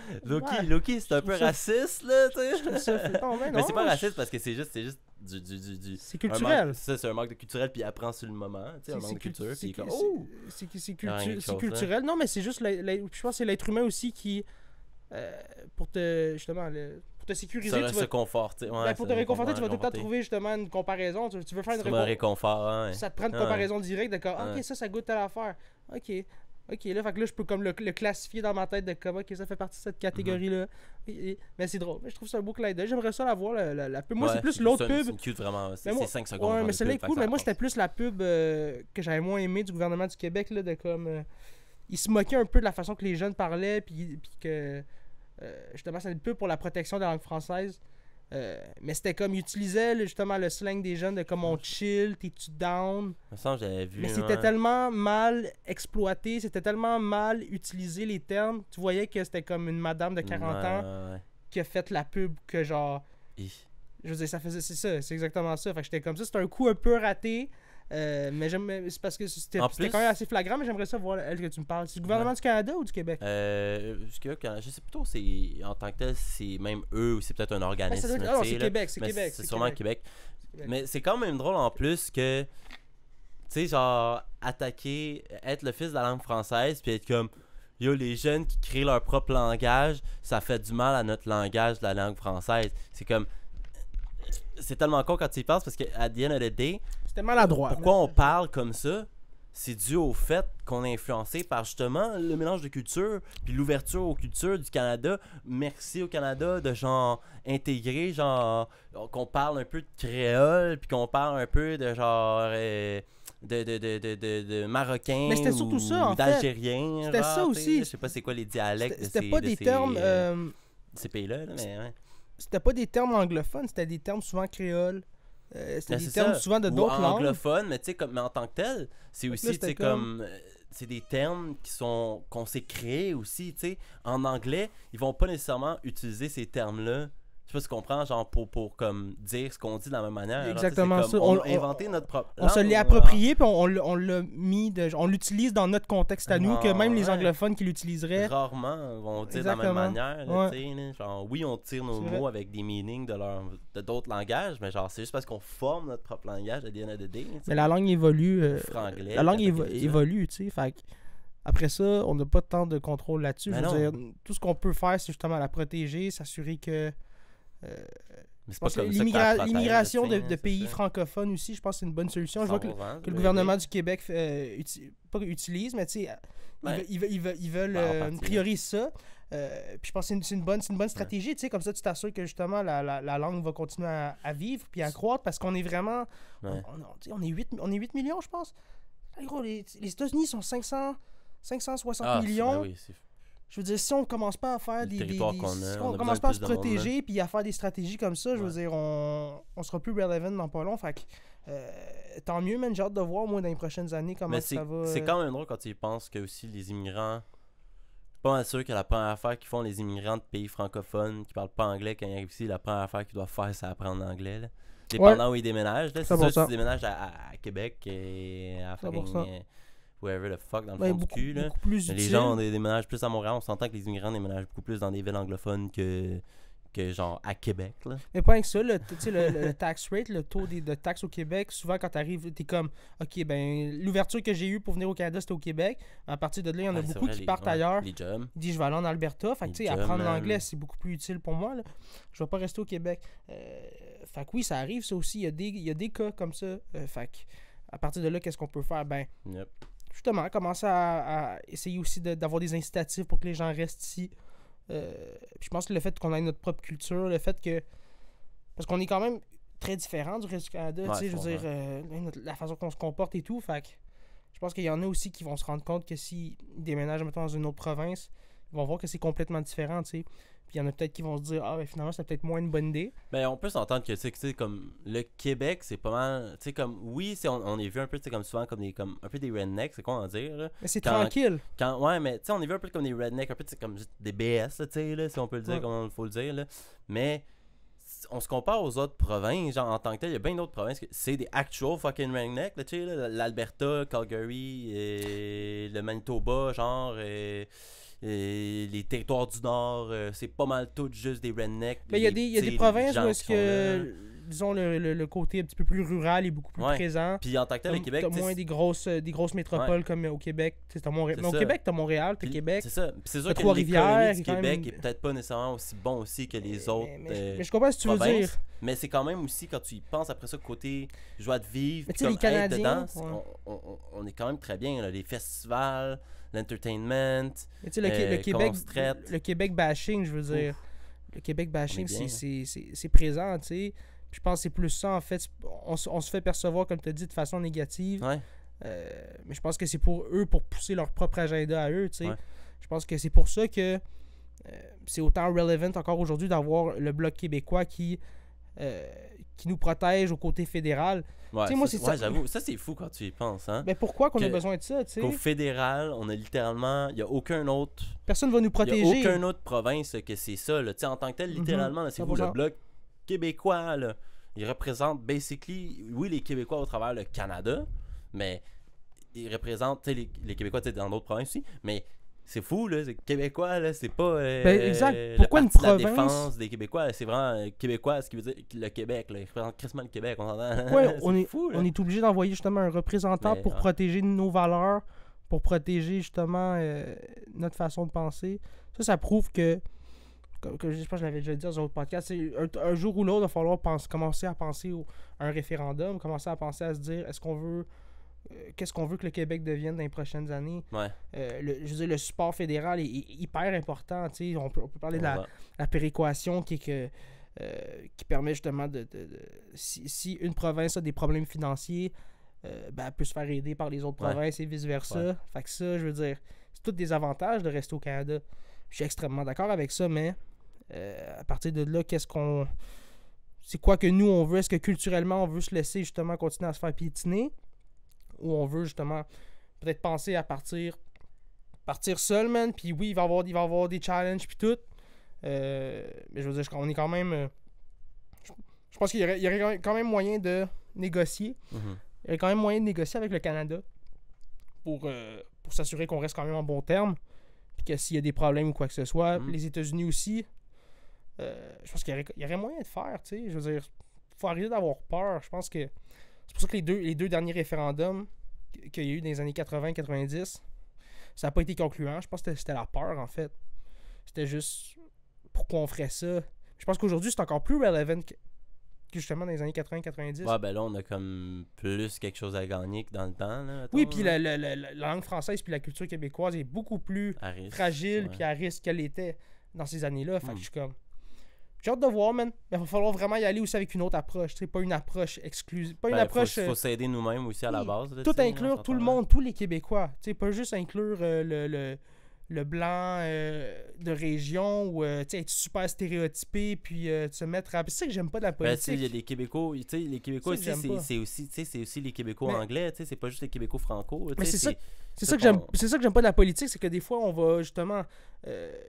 Loki, c'est un peu trouve ça- raciste, là, tu sais. Je trouve ça flippant, ben Mais non, c'est pas raciste parce que c'est juste du C'est un culturel. manque- c'est un manque de culturel puis il apprend sur le moment, tu sais, un manque de culture puis il est comme oh C'est Il y a rien quelque c'est chose, culturel. Non, mais c'est juste, je pense que c'est l'être humain aussi qui, pour te, justement, pour te sécuriser, tu se vas, conforter, ouais, ben, pour te réconforter, tu vas tout le temps réconforter. trouver justement une comparaison. Tu veux faire une C'est un réconfort, hein, ouais. ça te prend une Ouais. comparaison directe de comme, Ouais. ok, ça goûte à l'affaire. Ok, là, fait que là, je peux comme le classifier dans ma tête de comme, ok, ça fait partie de cette catégorie-là. Mais c'est drôle. Mais je trouve ça un beau clin d'œil. J'aimerais ça la voir, la pub. Moi, Ouais, c'est plus l'autre c'est pub. cute vraiment, Mais c'est moi- 5 secondes. Ouais, genre mais de celle-là est pub, fait cool. que Mais ça moi, passe. c'était plus la pub que j'avais moins aimé du gouvernement du Québec, là, de comme. Ils se moquaient un peu de la façon que les jeunes parlaient, puis que. Justement, c'est une pub pour la protection de la langue française. Mais c'était comme, ils utilisaient justement le slang des jeunes de comme on chill, t'es-tu down. Me semble que j'avais vu. Mais c'était tellement mal exploité, c'était tellement mal utilisé les termes. Tu voyais que c'était comme une madame de 40 ans qui a fait la pub que genre. Je veux dire, c'est ça, c'est exactement ça. Fait que j'étais comme ça, c'était un coup un peu raté. Mais c'est parce que c'était quand même assez flagrant, mais j'aimerais ça voir elle que tu me parles. C'est le gouvernement du Canada ou du Québec? Du Québec, je sais plutôt c'est en tant que tel, c'est même eux ou c'est peut-être un organisme. C'est Québec, c'est Québec. C'est sûrement Québec. Mais c'est quand même drôle en plus que, tu sais, genre, attaquer, être le fils de la langue française, puis être comme, yo, les jeunes qui créent leur propre langage, ça fait du mal à notre langage de la langue française. C'est comme, c'est tellement con quand tu y penses parce qu'à the end of the day, c'était maladroit. Pourquoi on parle comme ça? C'est dû au fait qu'on est influencé par justement le mélange de cultures puis l'ouverture aux cultures du Canada. Merci au Canada de genre intégrer, genre qu'on parle un peu de créole puis qu'on parle un peu de genre de marocain ou d'algérien. C'était ça aussi. Je sais pas c'est quoi les dialectes c'était pas des termes ces pays-là, mais ouais. C'était pas des termes anglophones, c'était des termes souvent créoles. C'était des termes souvent de d'autres langues. Anglophone, mais tu sais, mais en tant que tel, c'est aussi, tu sais, comme. C'est des termes qu'on s'est créés aussi, tu sais. En anglais, ils vont pas nécessairement utiliser ces termes-là. Je sais pas si tu comprends, genre pour comme dire ce qu'on dit de la même manière. Exactement alors, ça. On a inventé notre propre langue. On se l'est approprié, puis on l'a mis, on l'utilise dans notre contexte à nous, que même les anglophones qui l'utiliseraient. Rarement vont dire de la même manière. Là, genre, oui, on tire nos mots avec des meanings de d'autres langages, mais genre, c'est juste parce qu'on forme notre propre langage à the end of the day. Mais la langue évolue. Franglais, la langue évolue, tu sais. Fait après ça, on n'a pas tant de contrôle là-dessus. Je veux dire, tout ce qu'on peut faire, c'est justement la protéger, s'assurer que. L'immigration de pays francophones aussi, je pense que c'est une bonne solution. Je vois que le gouvernement du Québec pas utilise, mais tu sais, ils veulent prioriser ça. Puis je pense que c'est une bonne stratégie. Tu sais, comme ça, tu t'assures que justement la langue va continuer à vivre puis à croître parce qu'on est vraiment. On est 8 millions, je pense. Gros, les États-Unis sont 560 millions. Je veux dire, si on commence pas à faire si on commence pas à se protéger puis à faire des stratégies comme ça, je veux dire, on sera plus relevant dans pas long. Fait que, tant mieux, man. J'ai hâte de voir, moi, dans les prochaines années, comment ça va. C'est quand même drôle quand tu y penses que aussi les immigrants. Je suis pas mal sûr que la première affaire qu'ils font les immigrants de pays francophones qui parlent pas anglais quand ils arrivent ici, la première affaire qu'ils doivent faire, c'est apprendre l'anglais. Là. Dépendant où ils déménagent. C'est sûr que si tu déménages à Québec et à wherever the fuck, dans le fond du cul. Là. Les gens déménagent plus à Montréal. On s'entend que les immigrants déménagent beaucoup plus dans des villes anglophones que genre à Québec. Là. Mais pas que ça, le tax rate, le taux de taxes au Québec, souvent quand t'arrives, t'es comme, ok, ben l'ouverture que j'ai eue pour venir au Canada, c'était au Québec. À partir de là, il y en a beaucoup qui partent ailleurs. Ils disent, je vais aller en Alberta. Fait que tu sais, apprendre l'anglais, c'est beaucoup plus utile pour moi. Là. Je vais pas rester au Québec. Fait que oui, ça arrive, ça aussi. Il y a des cas comme ça. Fait que, à partir de là, qu'est-ce qu'on peut faire? Ben, justement, commencer à essayer aussi d'avoir des incitatifs pour que les gens restent ici. Je pense que le fait qu'on ait notre propre culture, le fait que. Parce qu'on est quand même très différent du reste du Canada, tu sais, je veux dire, la façon qu'on se comporte et tout. Fait que je pense qu'il y en a aussi qui vont se rendre compte que s'ils déménagent, mettons, dans une autre province, ils vont voir que c'est complètement différent, tu sais. Puis il y en a peut-être qui vont se dire, ah, ben finalement, c'est peut-être moins une bonne idée. Ben, on peut s'entendre que, tu sais, comme le Québec, c'est pas mal. Tu sais, comme, oui, on est vu un peu, tu sais, comme souvent, comme un peu des rednecks, c'est quoi en dire, là. Mais c'est tranquille. Ouais, mais, tu sais, on est vu un peu comme des rednecks, un peu, comme juste des BS, tu sais, là, si on peut le dire, comme il faut le dire, là. Mais, on se compare aux autres provinces, genre, en tant que tel, il y a bien d'autres provinces que c'est des actual fucking rednecks, tu sais, là, l'Alberta, Calgary, et le Manitoba, genre, et les territoires du Nord, c'est pas mal tout juste des rednecks. Mais il y a des provinces où est-ce que, disons, le côté un petit peu plus rural est beaucoup plus présent. Puis en tant que tel, le Québec, t'as moins des grosses métropoles comme au Québec. T'as Montréal. Mais au Québec, t'as Montréal, t'as Québec. C'est ça. Puis c'est sûr que l'économie du Québec est peut-être pas nécessairement aussi bon aussi que les autres mais je comprends ce que tu veux dire. Mais c'est quand même aussi, quand tu y penses après ça, côté joie de vivre, comme les Canadiens, dedans, on est quand même très bien. Là, les festivals, l'entertainment, mais tu sais, le Québec bashing, je veux dire. Le Québec bashing, c'est présent, tu sais. Je pense que c'est plus ça, en fait. On se fait percevoir, comme tu as dit, de façon négative. Ouais. Mais je pense que c'est pour eux, pour pousser leur propre agenda à eux, tu sais. Ouais. Je pense que c'est pour ça que c'est autant relevant encore aujourd'hui d'avoir le Bloc québécois qui nous protège au côté fédéral. Ouais, moi, ça, c'est ça. j'avoue, ça c'est fou quand tu y penses, hein. Mais pourquoi qu'on a Que- besoin de ça, tu sais? Qu'au fédéral, on a littéralement, il y a aucun autre, Personne va nous il y a protéger. aucune autre province là, que c'est ça, là. Tu sais, en tant que tel, littéralement, là, c'est vous, le 100%. Bloc québécois, là. Il représente, basically, oui, les Québécois au travers le Canada, mais il représente, tu sais, les Québécois, tu sais, dans d'autres provinces aussi, mais c'est fou, là, c'est Québécois, là, c'est pas exact. le Pourquoi une parti de la province? défense des Québécois, c'est vraiment Québécois, ce qui veut dire le Québec, là, il représente crissement le Québec, on s'entend. Pourquoi C'est fou, là. on est obligé d'envoyer justement un représentant Mais, pour ouais. protéger nos valeurs, pour protéger justement notre façon de penser? Ça prouve que je pense que je l'avais déjà dit dans un autre podcast, un jour ou l'autre, il va falloir commencer à penser à un référendum, commencer à penser à se dire, est-ce qu'on veut... qu'est-ce qu'on veut que le Québec devienne dans les prochaines années? Ouais. Je veux dire, le support fédéral est hyper important. On peut parler de Ouais. la péréquation qui permet justement si une province a des problèmes financiers, elle peut se faire aider par les autres Ouais. provinces et vice-versa. Ouais. Fait que ça, je veux dire, c'est tous des avantages de rester au Canada. Je suis extrêmement d'accord avec ça, mais à partir de là, c'est quoi que nous on veut? Est-ce que culturellement on veut se laisser justement continuer à se faire piétiner? Où on veut justement peut-être penser à partir seul, man. Puis oui, il va y avoir des challenges puis tout. Mais je veux dire, on est quand même... je pense qu'il y aurait quand même moyen de négocier. Mhm. Il y aurait quand même moyen de négocier avec le Canada pour s'assurer qu'on reste quand même en bon terme. Puis que s'il y a des problèmes ou quoi que ce soit, les États-Unis aussi, je pense qu'il y aurait moyen de faire, tu sais. Je veux dire, faut arrêter d'avoir peur. Je pense que c'est pour ça que les deux derniers référendums qu'il y a eu dans les années 80-90, ça n'a pas été concluant. Je pense que c'était la peur, en fait. C'était juste pourquoi on ferait ça. Je pense qu'aujourd'hui, c'est encore plus relevant que justement dans les années 80-90. Ouais, ben là, on a comme plus quelque chose à gagner que dans le temps, là. Mettons, Oui, puis là. la langue française puis la culture québécoise est beaucoup plus À risque, fragile ouais. puis à risque qu'elle était dans ces années-là. Fait que je suis comme... J'ai hâte de voir, man. Mais il va falloir vraiment y aller aussi avec une autre approche. Tu sais, pas une approche exclusive. Pas une Ben, approche... faut s'aider nous-mêmes aussi à la oui, base. Là, tout tu sais, inclure, on tout le s'entend, monde, tous les Québécois. Tu sais, pas juste inclure le blanc de région ou tu sais, être super stéréotypé puis se mettre à... C'est ça que j'aime pas de la Ben, tu sais, il y a politique. des Québécois, tu sais, les Québécois Ça, ici, j'aime pas. c'est aussi, tu sais, c'est aussi les Québécois Mais- anglais, tu sais, c'est pas juste les Québécois franco. Mais tu sais, c'est ça que j'aime pas de la politique, c'est que des fois on va justement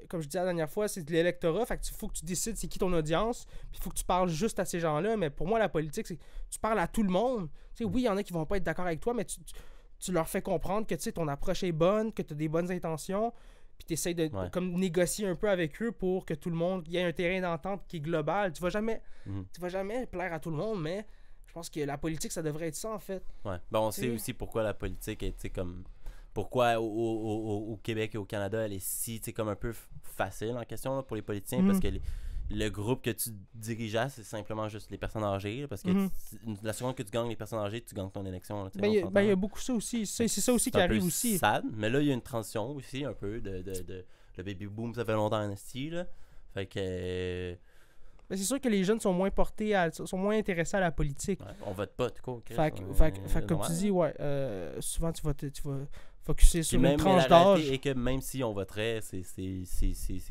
comme je disais la dernière fois, c'est de l'électorat, fait que faut que tu décides c'est qui ton audience, puis il faut que tu parles juste à ces gens-là, mais pour moi la politique c'est que tu parles à tout le monde. Tu sais, oui, il y en a qui vont pas être d'accord avec toi, mais tu leur fais comprendre que tu sais ton approche est bonne, que tu as des bonnes intentions, puis tu essaies de comme négocier un peu avec eux pour que tout le monde il y ait un terrain d'entente qui est global. Tu vas jamais plaire à tout le monde, mais je pense que la politique ça devrait être ça en fait. Ouais. Ben, on Tu sait sais. aussi pourquoi la politique est, tu sais, comme. Pourquoi au Québec et au Canada, elle est si, tu sais, comme un peu facile en question là, pour les politiciens, parce que le groupe que tu dirigeais, c'est simplement juste les personnes âgées, là, parce que la seconde que tu gagnes les personnes âgées, tu gagnes ton élection. Là, tu sais, Ben, on il s'entend. y a beaucoup ça aussi. C'est ça aussi qui un peu arrive aussi. sad, mais là, il y a une transition aussi, un peu, de le baby boom, ça fait longtemps en esti, là. Fait que... Mais c'est sûr que les jeunes sont moins sont moins intéressés à la politique. ouais, on vote pas, tout court. Fait que comme tu dis, ouais, souvent tu vas focusser sur une tranche la d'âge. réalité est que même si on voterait, c'est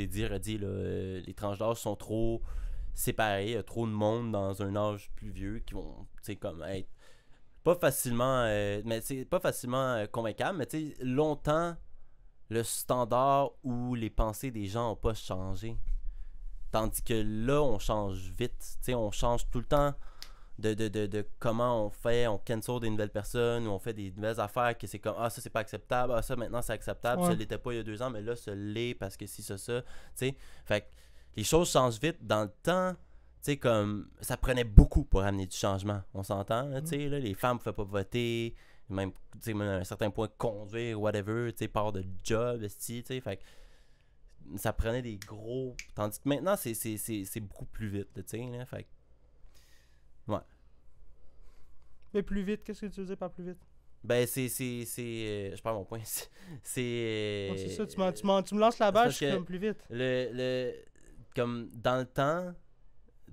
dit, redit, là, les tranches d'âge sont trop séparées, il y a trop de monde dans un âge plus vieux qui vont, tu sais, comme être pas facilement, mais c'est pas facilement convaincable, mais tu sais, longtemps, le standard où les pensées des gens n'ont pas changé. Tandis que là, on change vite. Tu sais, on change tout le temps de comment on fait. On cancel des nouvelles personnes ou on fait des nouvelles affaires que c'est comme ah, ça c'est pas acceptable. Ah, ça maintenant c'est acceptable. Ouais. Ça l'était pas il y a 2 ans, mais là, ça l'est parce que si ça. Tu sais, fait que les choses changent vite. Dans le temps, tu sais, comme ça prenait beaucoup pour amener du changement. On s'entend, là, tu sais, là, les femmes ne pouvaient pas voter. Même, tu sais, même à un certain point, conduire, whatever, tu sais, part de job, tu sais, fait que ça prenait des gros... Tandis que maintenant, c'est beaucoup plus vite, tu sais, là, fait que... Ouais. Mais plus vite, qu'est-ce que tu veux dire par plus vite? Ben, je perds mon point. C'est... Ouais, c'est ça, tu me lances la balle, je suis que comme plus vite. Comme, dans le temps,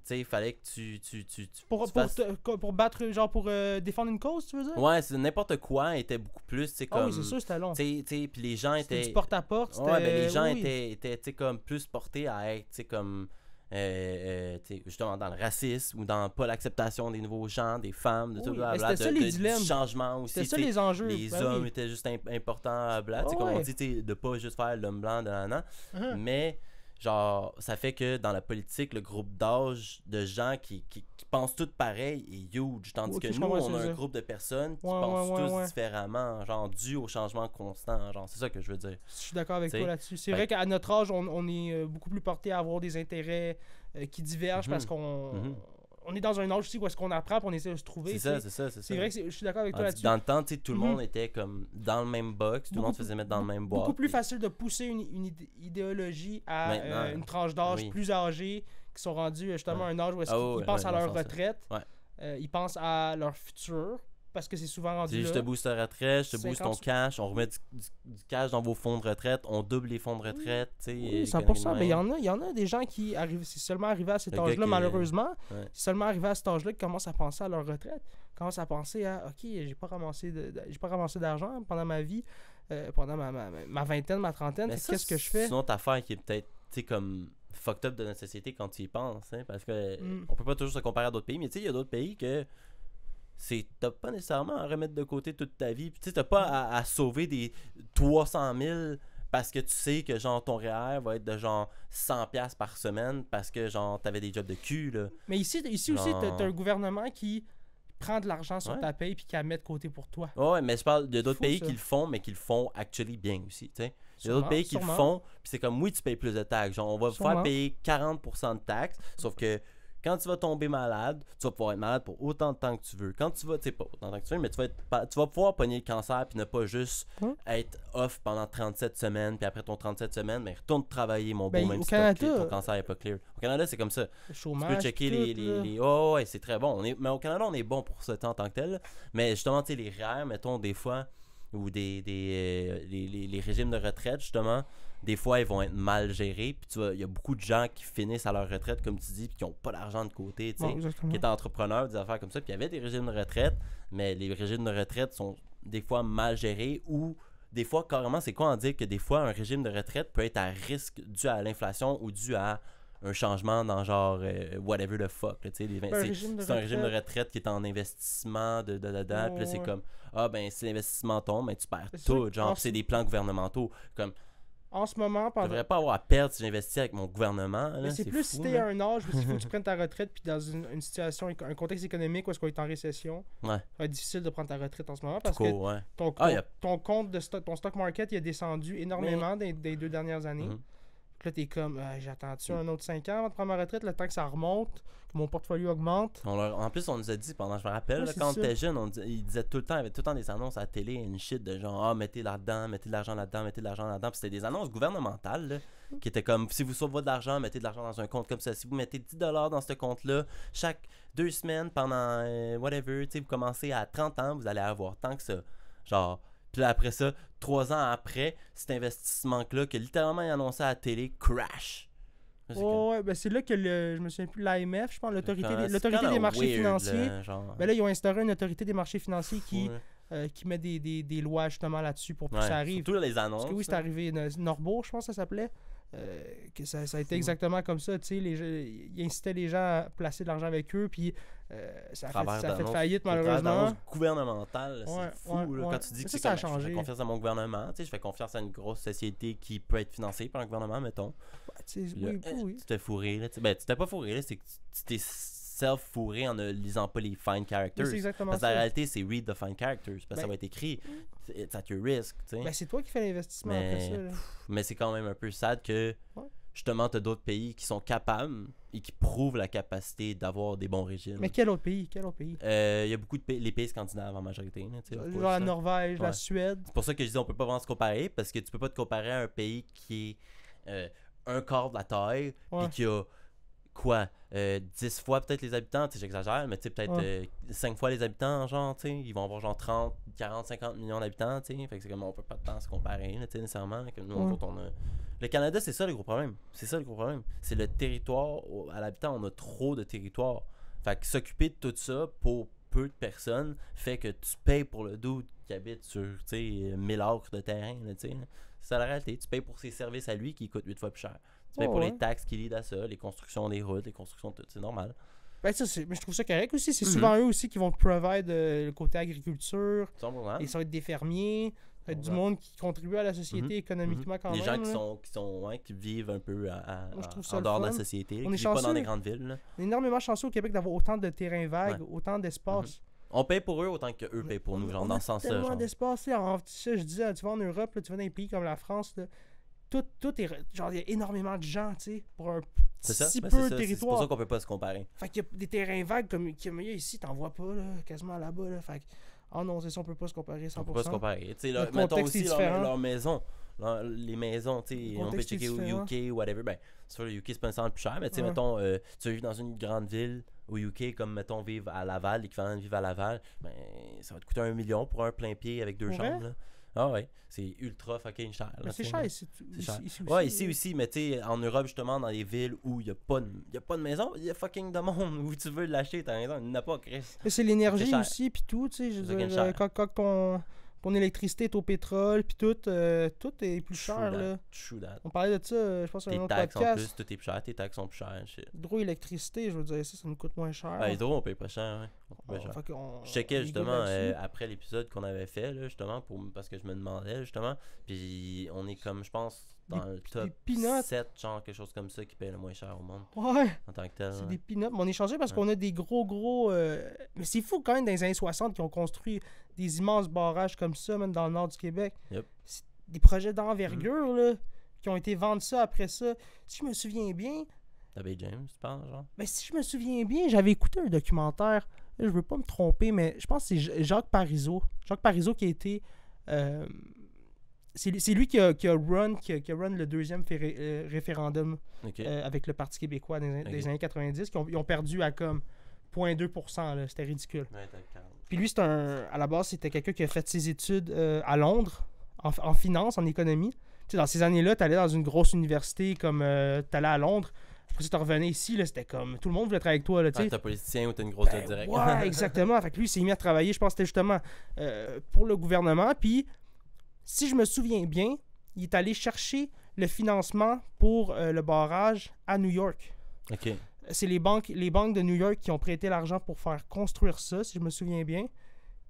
sais, il fallait que Pour fasses... battre, genre pour défendre une cause, tu veux dire? Ouais, c'est n'importe quoi était beaucoup plus, tu sais, Ah comme... oui, c'est sûr, c'était long. Tu sais, puis les gens C'était étaient... du porte-à-porte, c'était... Ouais, ben les gens oui. étaient tu sais, comme plus portés à être, tu sais, comme... tu sais, justement dans le racisme ou dans pas l'acceptation des nouveaux gens, des femmes, de tout, Oui, blablabla, mais c'était ça, les du dilemmes. changement aussi. C'était ça, tu sais, les enjeux. les Ben hommes oui. étaient juste importants, bla, tu sais, Ah comme on ouais. dit, tu sais, de pas juste faire l'homme blanc de nana. Uh-huh. Mais, genre, ça fait que dans la politique, le groupe d'âge de gens qui pensent tous pareil est huge. Tandis Ok, que je nous, comprends ce on que a tu veux un dire. groupe de personnes qui Ouais, pensent ouais, tous ouais. différemment, genre, dû au changement constant. Genre, c'est ça que je veux dire. Je suis d'accord avec T'sais, toi là-dessus. C'est fait- vrai qu'à notre âge, on est beaucoup plus porté à avoir des intérêts qui divergent parce qu'on on est dans un âge aussi où est-ce qu'on apprend et on essaie de se trouver. C'est t'sais. ça. C'est vrai que je suis d'accord avec toi Tandis là-dessus. que dans le temps, tu sais, tout le Mhm. monde était comme dans le même box, tout le monde se faisait mettre dans le même boîte. Beaucoup plus puis- facile de pousser une idéologie à Maintenant, une tranche d'âge oui. plus âgée qui sont rendus justement à un âge où est-ce Ah qu'ils ouais, ils pensent ouais, à dans leur le sens, retraite, Ouais. ils pensent à leur futur parce que c'est souvent rendu Tu dis, là. je te booste ta retraite, je te booste ton 50. cash, on remet du cash dans vos fonds de retraite, on double les fonds de retraite, tu sais. Oui, et 100%. Mais conneries de il y en a des gens qui arrivent, c'est seulement arrivé à cet Le gars âge-là, qui- malheureusement. Ouais. C'est seulement arrivé à cet âge-là qu'ils commencent à penser à leur retraite. Ils commencent à penser à OK, j'ai pas ramassé d'argent pendant ma vie, pendant ma vingtaine, ma trentaine. Mais Fait que ça, qu'est-ce que je fais? c'est une autre affaire qui est peut-être, tu sais, comme fucked up de notre société quand tu y penses, hein, parce que on peut pas toujours se comparer à d'autres pays, mais tu sais, il y a d'autres pays que t'as pas nécessairement à remettre de côté toute ta vie. Puis tu sais, t'as pas à sauver des 300 000 parce que tu sais que genre ton REER va être de genre 100$ par semaine parce que genre t'avais des jobs de cul, là. Mais ici aussi, Non. t'as un gouvernement qui prend de l'argent sur Ouais. ta paye puis qui la met de côté pour toi. Ouais, mais je parle de d'autres Fou, pays ça. qui le font, mais qui le font actually bien aussi, tu sais. Il y a Sûrement, d'autres pays qui le sûrement. font, puis c'est comme, oui, tu payes plus de taxes. Genre, on va vous faire Sûrement. payer 40% de taxes, sauf que quand tu vas tomber malade, tu vas pouvoir être malade pour autant de temps que tu veux. Quand tu vas, tu sais, pas autant de temps que tu veux, mais tu vas pouvoir pogner le cancer, puis ne pas juste Ouais. être off pendant 37 semaines, puis après ton 37 semaines, mais retourne travailler, mon beau, Ben, même au si Canada- ton cancer n'est pas clear. Au Canada, c'est comme ça. Le Tu chômage. peux checker tout, là. les... Oh, ouais, c'est très bon. Mais au Canada, on est bon pour ça en tant que tel. Mais justement, tu sais, les REER, mettons, des fois, ou les régimes de retraite, justement, des fois, ils vont être mal gérés. Puis tu vois, il y a beaucoup de gens qui finissent à leur retraite, comme tu dis, puis qui n'ont pas d'argent de côté, tu sais, Bon, exactement. qui étaient entrepreneurs, des affaires comme ça. Puis il y avait des régimes de retraite, mais les régimes de retraite sont des fois mal gérés ou... Des fois, carrément, c'est quoi en dire que des fois, un régime de retraite peut être à risque dû à l'inflation ou dû à un changement dans genre whatever the fuck. Là, tu sais, Un régime de c'est un régime de retraite. retraite qui est en investissement de dedans. Puis là, c'est Ouais. comme ah ben si l'investissement tombe, ben tu perds C'est tout. sûr, Genre, en puis c'est ce- des plans gouvernementaux. Comme En ce moment, je pendant... devrais pas avoir à perdre si j'investis avec mon gouvernement. Là, Mais c'est plus si fou, t'es là. à un âge où il faut que tu prennes ta retraite puis dans une situation, un contexte économique où est-ce qu'on est en récession, Ouais, ça va être difficile de prendre ta retraite en ce moment parce cool, que ouais. ton, Ah, ton, y a- ton compte de stock, ton stock market il a descendu énormément des 2 dernières années. Mhm. Puis là, t'es comme, j'attends-tu un autre 5 ans avant de prendre ma retraite, le temps que ça remonte, que mon portfolio augmente. En plus, on nous a dit pendant, je me rappelle, Ouais, là, c'est quand on ça. était jeune, il disait tout le temps, il y avait tout le temps des annonces à la télé, une shit de genre, ah, mettez là-dedans, mettez de l'argent là-dedans, mettez de l'argent là-dedans. Puis c'était des annonces gouvernementales, là, qui étaient comme, si vous sauvez de l'argent, mettez de l'argent dans un compte comme ça. Si vous mettez 10$ dans ce compte-là, chaque 2 semaines pendant whatever, tu sais, vous commencez à 30 ans, vous allez avoir tant que ça. Genre, puis là, après ça, 3 ans après, cet investissement-là, que littéralement il annonçait à la télé, crash. Là, c'est comme- Ouais, ben c'est là que je me souviens plus, l'AMF, je pense, l'autorité c'est l'autorité kinda des marchés weird, financiers. là, genre, Ben là, ils ont instauré une autorité des marchés financiers fou, là. qui met des lois justement là-dessus pour que Ouais, ça arrive. surtout les Parce annonces. que oui, c'est là. arrivé. Norbourg, je pense que ça s'appelait. Que ça a été Fou. exactement comme ça. Tu sais, ils incitaient les gens à placer de l'argent avec eux, puis ça a Travers fait d'annonces- faillite au travers malheureusement. d'annonces gouvernementales, Ouais, c'est fou. ouais, Là, ouais. quand tu dis Mais que ça, c'est ça a comme, je fais changé. confiance à mon gouvernement, tu sais, je fais confiance à une grosse société qui peut être financée par un gouvernement, mettons. Ouais, tu sais, Puis là, oui. tu t'es fourré. Là, ben, tu t'es pas fourré, là, c'est que tu t'es self-fourré en ne lisant pas les fine Mais characters. c'est exactement Parce que la ça. réalité, c'est read the fine characters. Parce que ça Ben- va être écrit. It's at your risk, tu sais. Ben, c'est toi qui fais l'investissement Mais- après ça. là. Mais c'est quand même un peu sad que Ouais. justement, t'as d'autres pays qui sont capables et qui prouvent la capacité d'avoir des bons régimes. Mais quel autre pays? Quel autre pays? Il y a beaucoup de pays, les pays scandinaves en majorité. Là, tu sais, of Genre course, la là. Norvège, la Ouais. Suède. C'est pour ça que je dis on peut pas vraiment se comparer parce que tu peux pas te comparer à un pays qui est un quart de la taille Ouais. puis qui a quoi 10 fois peut-être les habitants, tu sais, j'exagère, mais tu sais peut-être Ouais. 5 fois les habitants, genre, tu sais, ils vont avoir genre 30, 40, 50 millions d'habitants, tu sais, fait que c'est comme on peut pas tant se comparer, là, tu sais, nécessairement, comme nous, Ouais. on a Le Canada, c'est ça le gros problème. C'est ça le gros problème. C'est le territoire. À l'habitant, on a trop de territoire. Fait que s'occuper de tout ça pour peu de personnes fait que tu payes pour le dude qui habite sur 1000 acres de terrain. Là, c'est ça la réalité. Tu payes pour ses services à lui qui coûtent 8 fois plus cher. Tu payes pour les taxes qui lient à ça, les constructions des routes, les constructions de tout. C'est normal. Ben, ça, mais je trouve ça correct aussi. C'est souvent eux aussi qui vont provide le côté agriculture. 100%. Et ça va être des fermiers. Ça va être du monde qui contribue à la société économiquement quand les même. Les gens qui vivent un peu en dehors de la société, on qui est vivent pas dans des grandes villes. Là. On est énormément chanceux au Québec d'avoir autant de terrains vagues, autant d'espace. On paye pour eux autant qu'eux payent pour nous, genre dans ce sens-là. On a tellement d'espace. Je disais, tu vas en Europe, là, tu vas dans des pays comme la France, là, tout est... Genre, il y a énormément de gens, tu sais, pour un si peu de territoire. C'est pour ça qu'on peut pas se comparer. Fait qu'il y a des terrains vagues comme qu'il y a ici, t'en vois pas, là, quasiment là-bas, là. Fait que, non, c'est ça, on peut pas se comparer 100%. On peut pas se comparer. Tu sais, mettons aussi leur maison. Les maisons, tu sais, on peut checker au UK ou whatever. Ben, sur le UK, c'est pas nécessairement le plus cher, mais tu sais, mettons, tu vis dans une grande ville au UK, comme mettons, vivre à Laval, l'équivalent de vivre à Laval, ben, ça va te coûter 1 million pour un plein pied avec 2 chambres, là. Ah ouais, c'est ultra fucking cher. Là, c'est cher ici aussi. Ouais, ici aussi, mais tu sais, en Europe, justement, dans les villes où il n'y a pas de maison, il y a fucking de monde où tu veux l'acheter, t'as raison, il n'y en a pas, Chris. Mais c'est l'énergie aussi, puis tout, tu sais, je veux dire, quand ton électricité est au pétrole, puis tout est plus cher, là. On parlait de ça, je pense, sur un autre podcast. Tes taxes en plus, tout est plus cher, tes taxes sont plus chères. Hydroélectricité, je veux dire, ça nous coûte moins cher. Ah, hydro, on paye pas cher, ouais. Je checkais justement après l'épisode qu'on avait fait, là, justement, parce que je me demandais, justement, puis on est comme, je pense, dans le top 7, genre quelque chose comme ça, qui paye le moins cher au monde. Ouais. En tant que tel. C'est des peanuts. Mais on est changé parce qu'on a des gros. Mais c'est fou quand même dans les années 60 qui ont construit des immenses barrages comme ça, même dans le nord du Québec. Yep. C'est des projets d'envergure, là, qui ont été vendus ça après ça. Si je me souviens bien. La Baie James, tu penses, genre? Mais si je me souviens bien, j'avais écouté un documentaire. Là, je veux pas me tromper, mais je pense que c'est Jacques Parizeau. Jacques Parizeau qui a été. C'est lui qui a run le deuxième référendum avec le Parti québécois des années 90. Ils ont perdu à comme 0,2%. Là, c'était ridicule. Ouais, puis lui, à la base, c'était quelqu'un qui a fait ses études à Londres, en finance, en économie. Tu sais, dans ces années-là, tu allais dans une grosse université comme tu allais à Londres. Après, si tu revenais ici, là, c'était comme tout le monde voulait travailler avec toi. Là, t'es un politicien ou t'as une grosse job directe. Ouais, exactement. Fait que lui, il s'est mis à travailler, je pense que c'était justement pour le gouvernement. Puis, si je me souviens bien, il est allé chercher le financement pour le barrage à New York. OK. C'est les banques de New York qui ont prêté l'argent pour faire construire ça, si je me souviens bien.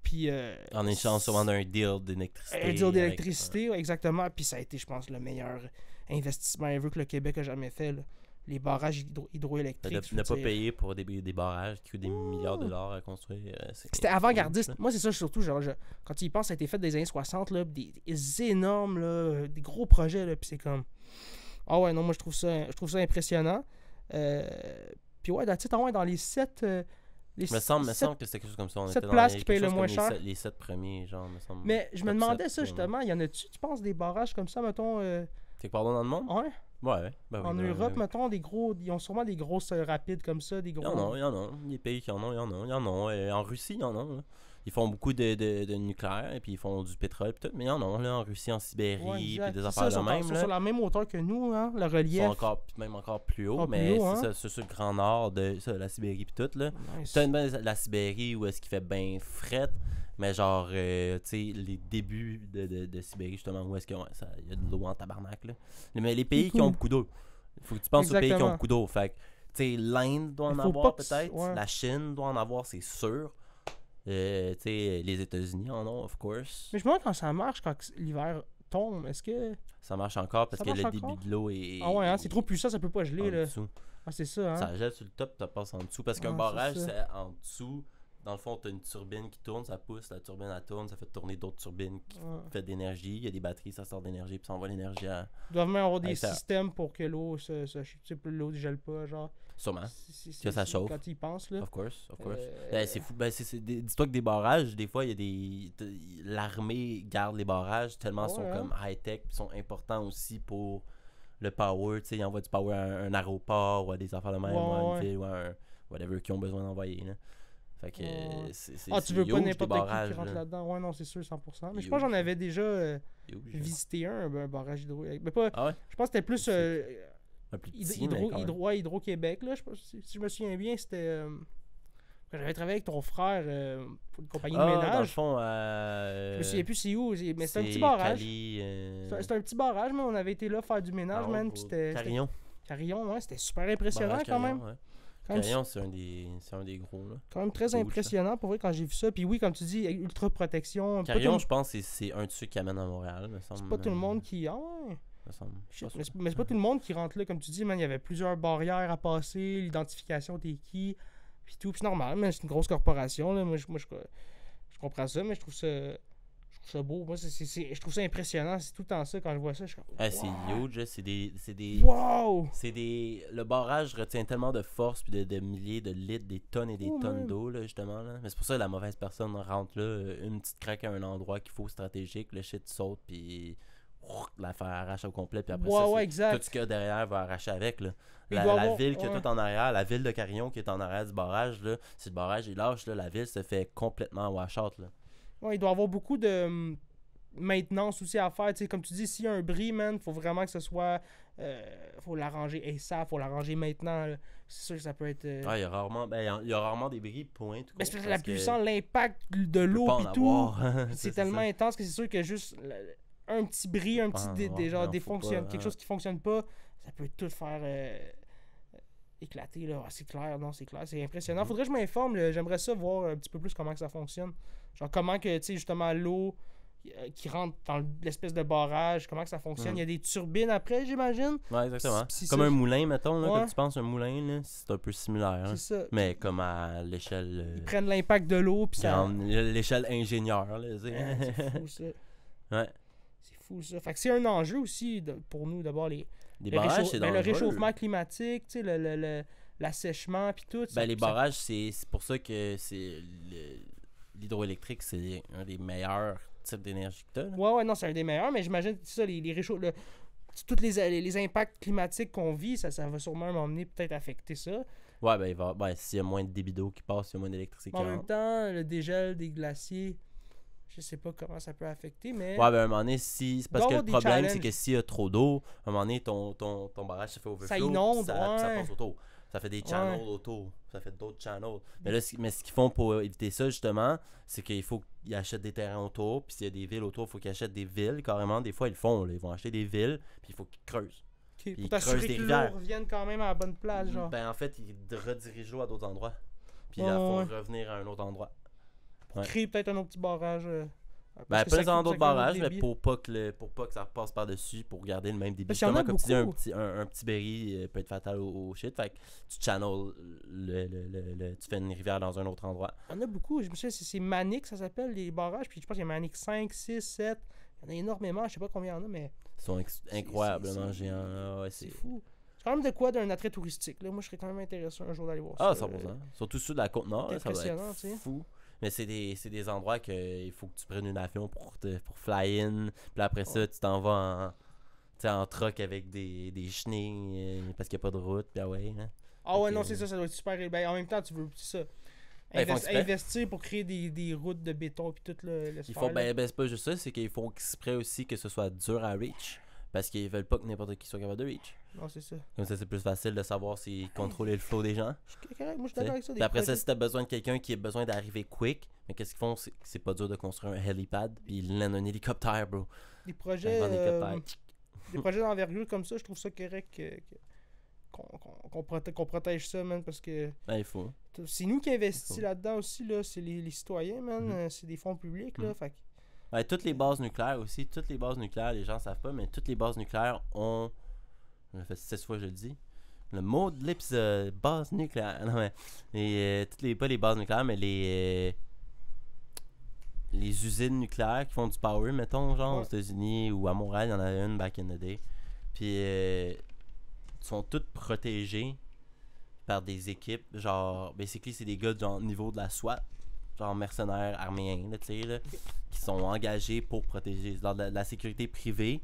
Puis, en échange sûrement d'un deal d'électricité. Un deal d'électricité, exactement. Puis ça a été, je pense, le meilleur investissement ever que le Québec a jamais fait. Là. Les barrages hydroélectriques. Ne pas payer pour des barrages qui coûtent des milliards de dollars à construire. C'était avant-gardiste. Moi, c'est ça, surtout, quand tu y penses, ça a été fait des années 60, là, des énormes, là, des gros projets, là, puis c'est comme... Ah ouais, non, moi, je trouve ça impressionnant. Puis ouais, dans les 7... me semble que c'était quelque chose comme ça. On 7 places qui payent le moins cher. Les 7 premiers, genre, me semble. Mais je me demandais ça, justement. Il y en a-tu, tu penses, des barrages comme ça, mettons... T'es pardon dans le monde? Ouais. Ouais. Ben en Europe, mettons, ils ont sûrement des grosses rapides comme ça. Il y en a. Les pays qui en ont, il y en a. En Russie, il y en a. Là. Ils font beaucoup de nucléaire, et puis ils font du pétrole, et tout. Mais il y en a, là, en Russie, en Sibérie, puis des affaires de même. Ils sont sur la même hauteur que nous, hein, le relief. Ils sont même encore plus haut, mais c'est sur le grand nord de la Sibérie, puis tout. Là. Nice. T'as la Sibérie où est-ce qu'il fait bien fret, mais genre, tu sais, les débuts de Sibérie, justement, où est-ce qu'il y a de l'eau en tabarnak. Là. Mais les pays qui ont beaucoup d'eau, il faut que tu penses aux pays qui ont beaucoup d'eau. Fait que, tu sais, l'Inde doit en avoir peut-être, la Chine doit en avoir, c'est sûr. Les États-Unis en ont, of course. Mais je me demande quand ça marche, quand l'hiver tombe, est-ce que... Ça marche encore parce que le début de l'eau est... Ah ouais, hein, c'est trop puissant, ça peut pas geler, là. Dessous. Ah, c'est ça, hein. Ça gèle sur le top, ça passe en dessous. Parce qu'un barrage, c'est en dessous. Dans le fond, t'as une turbine qui tourne, ça pousse, la turbine, elle tourne, ça fait tourner d'autres turbines qui fait de l'énergie. Il y a des batteries, ça sort d'énergie, puis ça envoie l'énergie à... Ils doivent même avoir des systèmes pour que l'eau l'eau ne gèle pas, genre... Sûrement. Que ça chauffe. Quand ils pensent, là. Of course. C'est fou. Dis-toi que des barrages, des fois, il y a des... L'armée garde les barrages tellement ils sont comme high-tech, puis sont importants aussi pour le power. Tu sais, ils envoient du power à un aéroport, ou à des affaires de même, ou à une ville, ou à un... whatever, qu'ils ont besoin d'envoyer, là. Fait que Ah, tu veux pas huge, les n'importe qui barrages, qui rentre là. là-dedans? Ouais, non, c'est sûr, 100%. Mais je Huge. pense que j'en avais déjà Huge, là. visité un barrage hydro. Mais pas, Ah ouais? je pense que c'était plus Un plus petit, mais quand même. Hydro-Québec. Là, si je me souviens bien, c'était. Quand j'avais travaillé avec ton frère pour une compagnie de Dans le ménage. fond, Je me souviens plus c'est où, mais c'est un petit c'est barrage. Cali, C'est un petit barrage, mais on avait été là faire du ménage, man. Puis c'était. Carillon. Carillon, ouais, c'était super impressionnant Barrage quand même. Carillon, ouais. Quand même, Carillon, c'est un des gros, là. quand même très Huge, impressionnant pour vrai quand j'ai vu ça. Puis oui, comme tu dis, ultra protection. Carillon, je pense que c'est un de ceux qui amène à Montréal, me semble. C'est pas tout le monde qui. Ah ouais. Me semble. Je suis Shit, pas mais sûr. c'est pas tout le monde qui rentre là, comme tu dis, man. Il y avait plusieurs barrières à passer, l'identification, t'es qui, puis tout. Puis c'est normal, mais c'est une grosse corporation, là. Moi, je comprends ça, mais je trouve ça beau. Moi, je trouve ça impressionnant. C'est tout le temps ça quand je vois ça. Je suis comme. Ah, c'est wow! huge, là, c'est des... Wow! Le barrage retient tellement de force puis de milliers de litres, des tonnes et des Oh, tonnes man. d'eau, là, justement, là. Mais c'est pour ça que la mauvaise personne rentre là, une petite craque à un endroit qu'il faut stratégique, le shit saute, puis l'affaire arrache au complet, puis après Ouais, ça, ouais, tout exact. ce qu'il y a derrière va arracher avec, là. Il La, doit la avoir- ville qui est ouais. tout en arrière, la ville de Carillon qui est en arrière du barrage, là, si le barrage est lâche, là, la ville se fait complètement wash out, là. Ouais, il doit y avoir beaucoup de maintenance aussi à faire. Tu sais, comme tu dis, s'il y a un bris, man, faut vraiment que ce soit. Faut l'arranger ASAP, faut l'arranger maintenant. Là. C'est sûr que ça peut être. Ah, il y a rarement des bris, point. Tout Mais court, c'est parce que parce la que puissance, l'impact de tu peux l'eau pas pis en tout. avoir. C'est C'est tellement ça. intense que c'est sûr que juste un petit bris, un pas petit en dé- avoir. des, genre Non, faut défonctionne, pas, quelque hein. chose qui fonctionne pas, ça peut tout faire éclater. Là. Ah, c'est clair, non, c'est clair. C'est impressionnant. Mhm. Faudrait que je m'informe. Là. J'aimerais ça voir un petit peu plus comment que ça fonctionne. Genre comment que, tu sais, justement, l'eau qui rentre dans l'espèce de barrage, comment que ça fonctionne. Mhm. Il y a des turbines après, j'imagine. Ouais, exactement. C'est Comme ça. un moulin, mettons, là, Ouais. quand tu penses un moulin, là, c'est un peu similaire. hein. C'est ça. Mais comme à l'échelle. Ils prennent l'impact de l'eau, puis ça. grande, l'échelle ingénieur, là, tu sais. Ouais, c'est fou, ça. Ouais. C'est fou, ça. Fait que c'est un enjeu aussi pour nous, d'abord, Les barrages, c'est le dangereux. réchauffement climatique, tu sais, l'assèchement, puis tout. Ben, les barrages, c'est pour ça que l'hydroélectrique, c'est un des meilleurs types d'énergie que t'as. là. Ouais, non, c'est un des meilleurs, mais j'imagine, c'est ça, tous les impacts climatiques qu'on vit, ça va sûrement m'emmener peut-être affecter ça. Ouais, ben, s'il y a moins de débit d'eau qui passe, s'il y a moins d'électricité Mais qui en même rentre. temps, le dégel des glaciers, je sais pas comment ça peut affecter, mais. Ouais, ben, à un moment donné, c'est parce doit que le avoir des problème, c'est challenges. que s'il y a trop d'eau, à un moment donné, ton barrage se fait overflow. inonde, puis ça ouais. passe autour. Ça fait des channels Ouais. autour. Ça fait d'autres channels. Mais là, ce qu'ils font pour éviter ça, justement, c'est qu'il faut qu'ils achètent des terrains autour. Puis s'il y a des villes autour, il faut qu'ils achètent des villes, carrément. Des fois, ils le font. Là. Ils vont acheter des villes, puis il faut qu'ils creusent. Ok, ils pour t'assurer creusent que des l'eau rivières. revienne quand même à la bonne place, genre. Ben, en fait, ils redirigent l'eau à d'autres endroits. Puis Ouais, là, il faut ouais. revenir à un autre endroit. Pour ouais. créer peut-être un autre petit barrage. Ben, parce que pas ça dans d'autres crée un autre barrages, mais débit. pour pas que ça repasse par-dessus, pour garder le même débit. Parce qu'il y en a Justement, comme tu dis, beaucoup. un petit berry peut être fatal au shit. Fait que tu channels, tu fais une rivière dans un autre endroit. Il y en a beaucoup. Je me souviens, c'est Manic, ça s'appelle, les barrages. Puis je pense qu'il y a Manic 5, 6, 7. Il y en a énormément. Je sais pas combien il y en a, mais Ils sont incroyablement c'est- géants. là. Ouais, c'est fou. C'est quand même de quoi d'un attrait touristique. Là. Moi, je serais quand même intéressé un jour d'aller voir Ah, ça. 100%. Surtout ceux de la Côte-Nord, c'est là, ça va impressionnant, être tu sais. fou. Mais c'est des endroits qu'il faut que tu prennes un avion pour fly in. Puis après ça, tu t'en vas en truck avec des chenilles parce qu'il n'y a pas de route. Puis ah ouais. Hein. Ah ouais, Ok. non, c'est ça, ça doit être super. Ben, en même temps, tu veux, c'est ça. Ben, ils font exprès. Investir pour créer des routes de béton puis tout le Il faut, ben, c'est pas juste ça, c'est qu'ils font exprès aussi que ce soit dur à reach. Parce qu'ils veulent pas que n'importe qui soit capable de reach. Non, c'est ça. Comme ça, c'est plus facile de savoir si contrôler le flow des gens. Je suis correct, moi, je suis t'sais. d'accord avec ça. Puis après ça, si t'as besoin de quelqu'un qui a besoin d'arriver quick, mais qu'est-ce qu'ils font, c'est pas dur de construire un helipad, puis ils lèvent un hélicoptère, bro. des projets, Un grand hélicoptère. des projets d'envergure comme ça, je trouve ça correct qu'on protège ça, man, parce que Ben, il faut. c'est nous qui investissons Faut. là-dedans aussi, là. C'est les citoyens, man. Mhm. C'est des fonds publics, là. Mhm. Fait que- Ben, toutes les bases nucléaires aussi, toutes les bases nucléaires, les gens savent pas, mais toutes les bases nucléaires ont. Ça fait 16 fois que je le dis. Le mot de l'épisode, base nucléaire. Non, mais. Pas les bases nucléaires, mais les usines nucléaires qui font du power, mettons, genre Ouais. aux États-Unis ou à Montréal, il y en a une back in the day. Puis, sont toutes protégées par des équipes, genre, basically, c'est des gars genre niveau de la SWAT, genre mercenaires arméens, là, tu sais, là, qui sont engagés pour protéger, genre de la sécurité privée,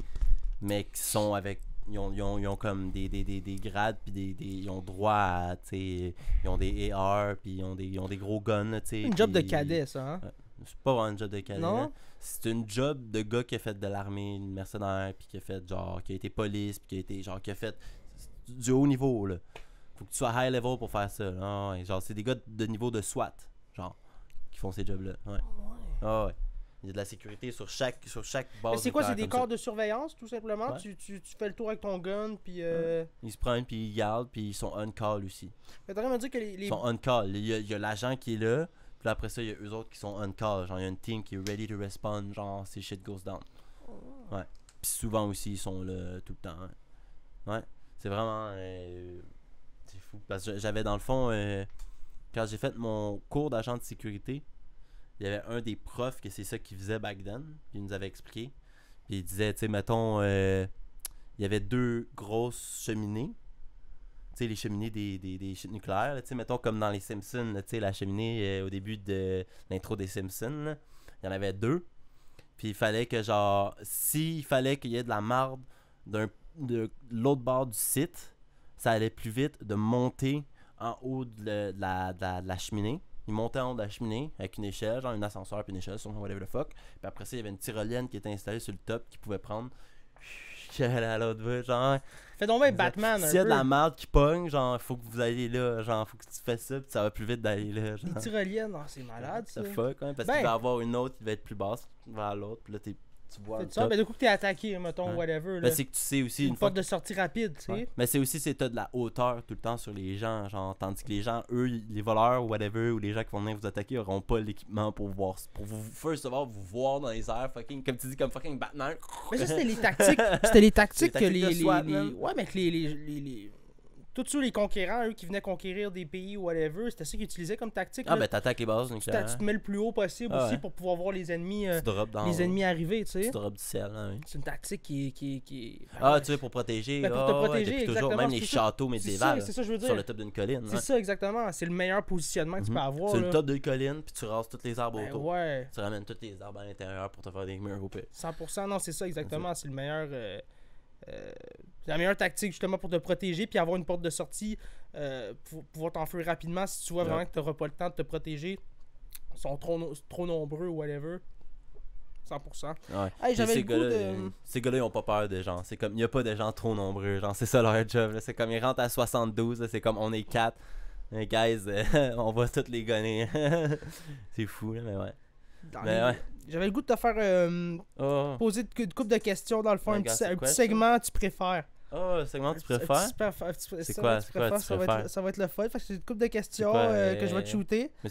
mais qui sont avec ils ont comme des grades, puis ils ont droit à, tu sais, ils ont des AR, puis ils ont des gros guns, tu sais. Une job de puis- cadet, ça, hein? Ouais. C'est pas vraiment une job de cadet. Non? Là. C'est une job de gars qui a fait de l'armée, une mercenaire, puis qui a fait genre, qui a été police, puis qui a été genre, qui a fait du haut niveau, là. Faut que tu sois high level pour faire ça. Là. Ouais, genre, c'est des gars de niveau de SWAT, genre, qui font ces jobs-là. Ouais. Ah ouais. Il y a de la sécurité sur chaque base. Mais c'est quoi, c'est des comme corps ça. de surveillance, tout simplement? Ouais. Tu fais le tour avec ton gun, puis... Ils se prennent, puis ils gardent, puis ils sont on-call aussi. Mais t'as me dire que les... Ils sont on-call. Il y a l'agent qui est là, puis là, après ça, il y a eux autres qui sont on-call. Genre, il y a une team qui est ready to respond, genre, si shit goes down. Ouais. Puis souvent aussi, ils sont là tout le temps. Ouais. C'est vraiment... c'est fou. Parce que j'avais, dans le fond, quand j'ai fait mon cours d'agent de sécurité, il y avait un des profs que c'est ça qu'il faisait back then. Puis il nous avait expliqué. Puis il disait, tu sais, mettons, il y avait 2 grosses cheminées. Tu sais, les cheminées des chutes nucléaires. Tu sais, mettons, comme dans les Simpsons, tu sais, la cheminée au début de l'intro des Simpsons. Là, il y en avait 2. Puis il fallait que, genre, s'il fallait qu'il y ait de la marde de l'autre bord du site, ça allait plus vite de monter en haut de la cheminée. Il montait en haut de la cheminée avec une échelle, genre un ascenseur puis une échelle, sur whatever the fuck. Puis après ça, il y avait une tyrolienne qui était installée sur le top qui pouvait prendre. Qui allait à l'autre bout, genre. Fais donc bien Batman, un S'il y a de peu. la merde qui pogne, genre, faut que vous alliez là. Genre, faut que tu fasses ça, puis ça va plus vite d'aller là. Genre. Les tyroliennes, c'est malade, ça. The fuck, hein, parce Ben. qu'il va y avoir une autre qui va être plus basse vers l'autre, puis là, tu vois. Fais le ça, top. ben du coup que t'es attaqué, mettons, Ouais. whatever, là. Ben, c'est que tu sais aussi une une fois porte de sortie rapide, tu sais. Ouais. Mais c'est aussi c'est t'as de la hauteur tout le temps sur les gens, genre tandis que les gens, eux, les voleurs ou whatever, ou les gens qui vont venir vous attaquer auront pas l'équipement pour vous first of all, vous voir dans les airs, fucking, comme tu dis, comme fucking Batman. Mais ça, c'était les tactiques. C'était les tactiques que tactiques de SWAT, les... man. Ouais, mais que les... Tous ceux, les conquérants, eux, qui venaient conquérir des pays ou whatever, c'était ça qu'ils utilisaient comme tactique. Ah là. ben t'attaques les bases Tu nucléaires. te mets le plus haut possible Ah aussi ouais. pour pouvoir voir les ennemis, Tu drops dans les ennemis arriver, tu sais. tu drops du ciel, hein, oui. C'est une tactique qui... Ah, tu sais, pour protéger. Ben, pour ah, te ouais, protéger, depuis toujours, exactement, même c'est les ça. châteaux C'est médiévales ça, c'est ça que je veux sur dire. le top d'une colline. C'est ouais. ça, exactement. C'est le meilleur positionnement que tu peux avoir. Sur là. le top d'une colline, puis tu rases tous les arbres Ben autour. ouais, Tu ramènes tous les arbres à l'intérieur pour te faire des murs au pire. 100%. Non, c'est ça, exactement. C'est le meilleur... c'est la meilleure tactique, justement, pour te protéger puis avoir une porte de sortie pour pouvoir t'enfuir rapidement si tu vois Ouais. vraiment que tu n'auras pas le temps de te protéger. Ils sont trop nombreux ou whatever. 100%. Ouais. Hey, Puis j'avais ces le goût gars-là, de... ces gars-là, ils ont pas peur de gens. C'est comme, il y a pas de gens trop nombreux. Genre, c'est ça leur job. Là. C'est comme, ils rentrent à 72. Là, c'est comme, on est 4. Guys, on va tous les gonner. C'est fou, là, mais ouais. Ouais. J'avais le goût de te faire Oh, poser une couple de questions dans le fond. Ouais, Un petit gossip question. segment, tu préfères. oh, segment, tu Un préfères? petit- C'est ça, quoi, tu c'est quoi, préfères, tu ça va préfères? être- ça va être le fun. Fait que c'est une couple de questions quoi, que je vais te shooter. Mais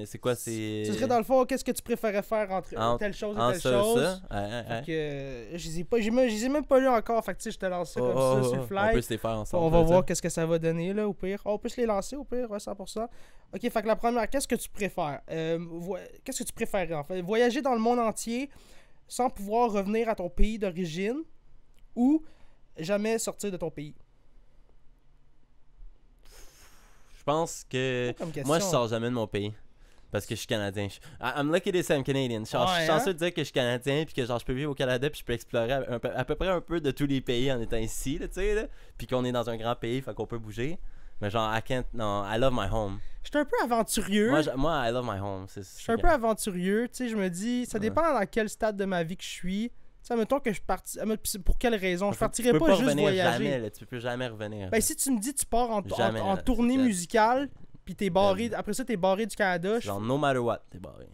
c'est quoi, c'est. Ce serait dans le fond, qu'est-ce que tu préférais faire entre Entre- telle chose et En telle ça, chose. ça. Ouais. Fait que je les ai pas, je les ai même pas lus encore. Fait que tu sais, je te lance ça comme ça sur le On fly. peut se les faire ensemble. On va là, voir ça. qu'est-ce que ça va donner là au pire. On peut se les lancer au pire, ouais, 100%. Ok, fait que la première, qu'est-ce que tu préfères qu'est-ce que tu préférais en fait? Voyager dans le monde entier sans pouvoir revenir à ton pays d'origine ou jamais sortir de ton pays? Je pense que. Comme question. Moi, je sors jamais de mon pays. Parce que je suis Canadien. I'm lucky to say I'm Canadian. Je suis Ouais, chanceux de dire que je suis Canadien, puis que genre je peux vivre au Canada, puis je peux explorer à peu près un peu de tous les pays en étant ici, là, tu sais, là. Puis qu'on est dans un grand pays, fait qu'on peut bouger. Mais genre, non, I love my home. Je suis un peu aventurieux. Moi, I love my home. Je suis un peu aventurieux, tu sais, je me dis, ça dépend dans quel stade de ma vie que je suis. Tu sais, admettons que je partis, pour quelle raison? Je partirais tu peux pas juste revenir voyager. Jamais, là, tu peux jamais revenir. Ben si tu me dis tu pars en Jamais, en là, tournée c'est dead. musicale, puis t'es barré, après ça t'es barré du Canada, Genre, no matter what, t'es barré.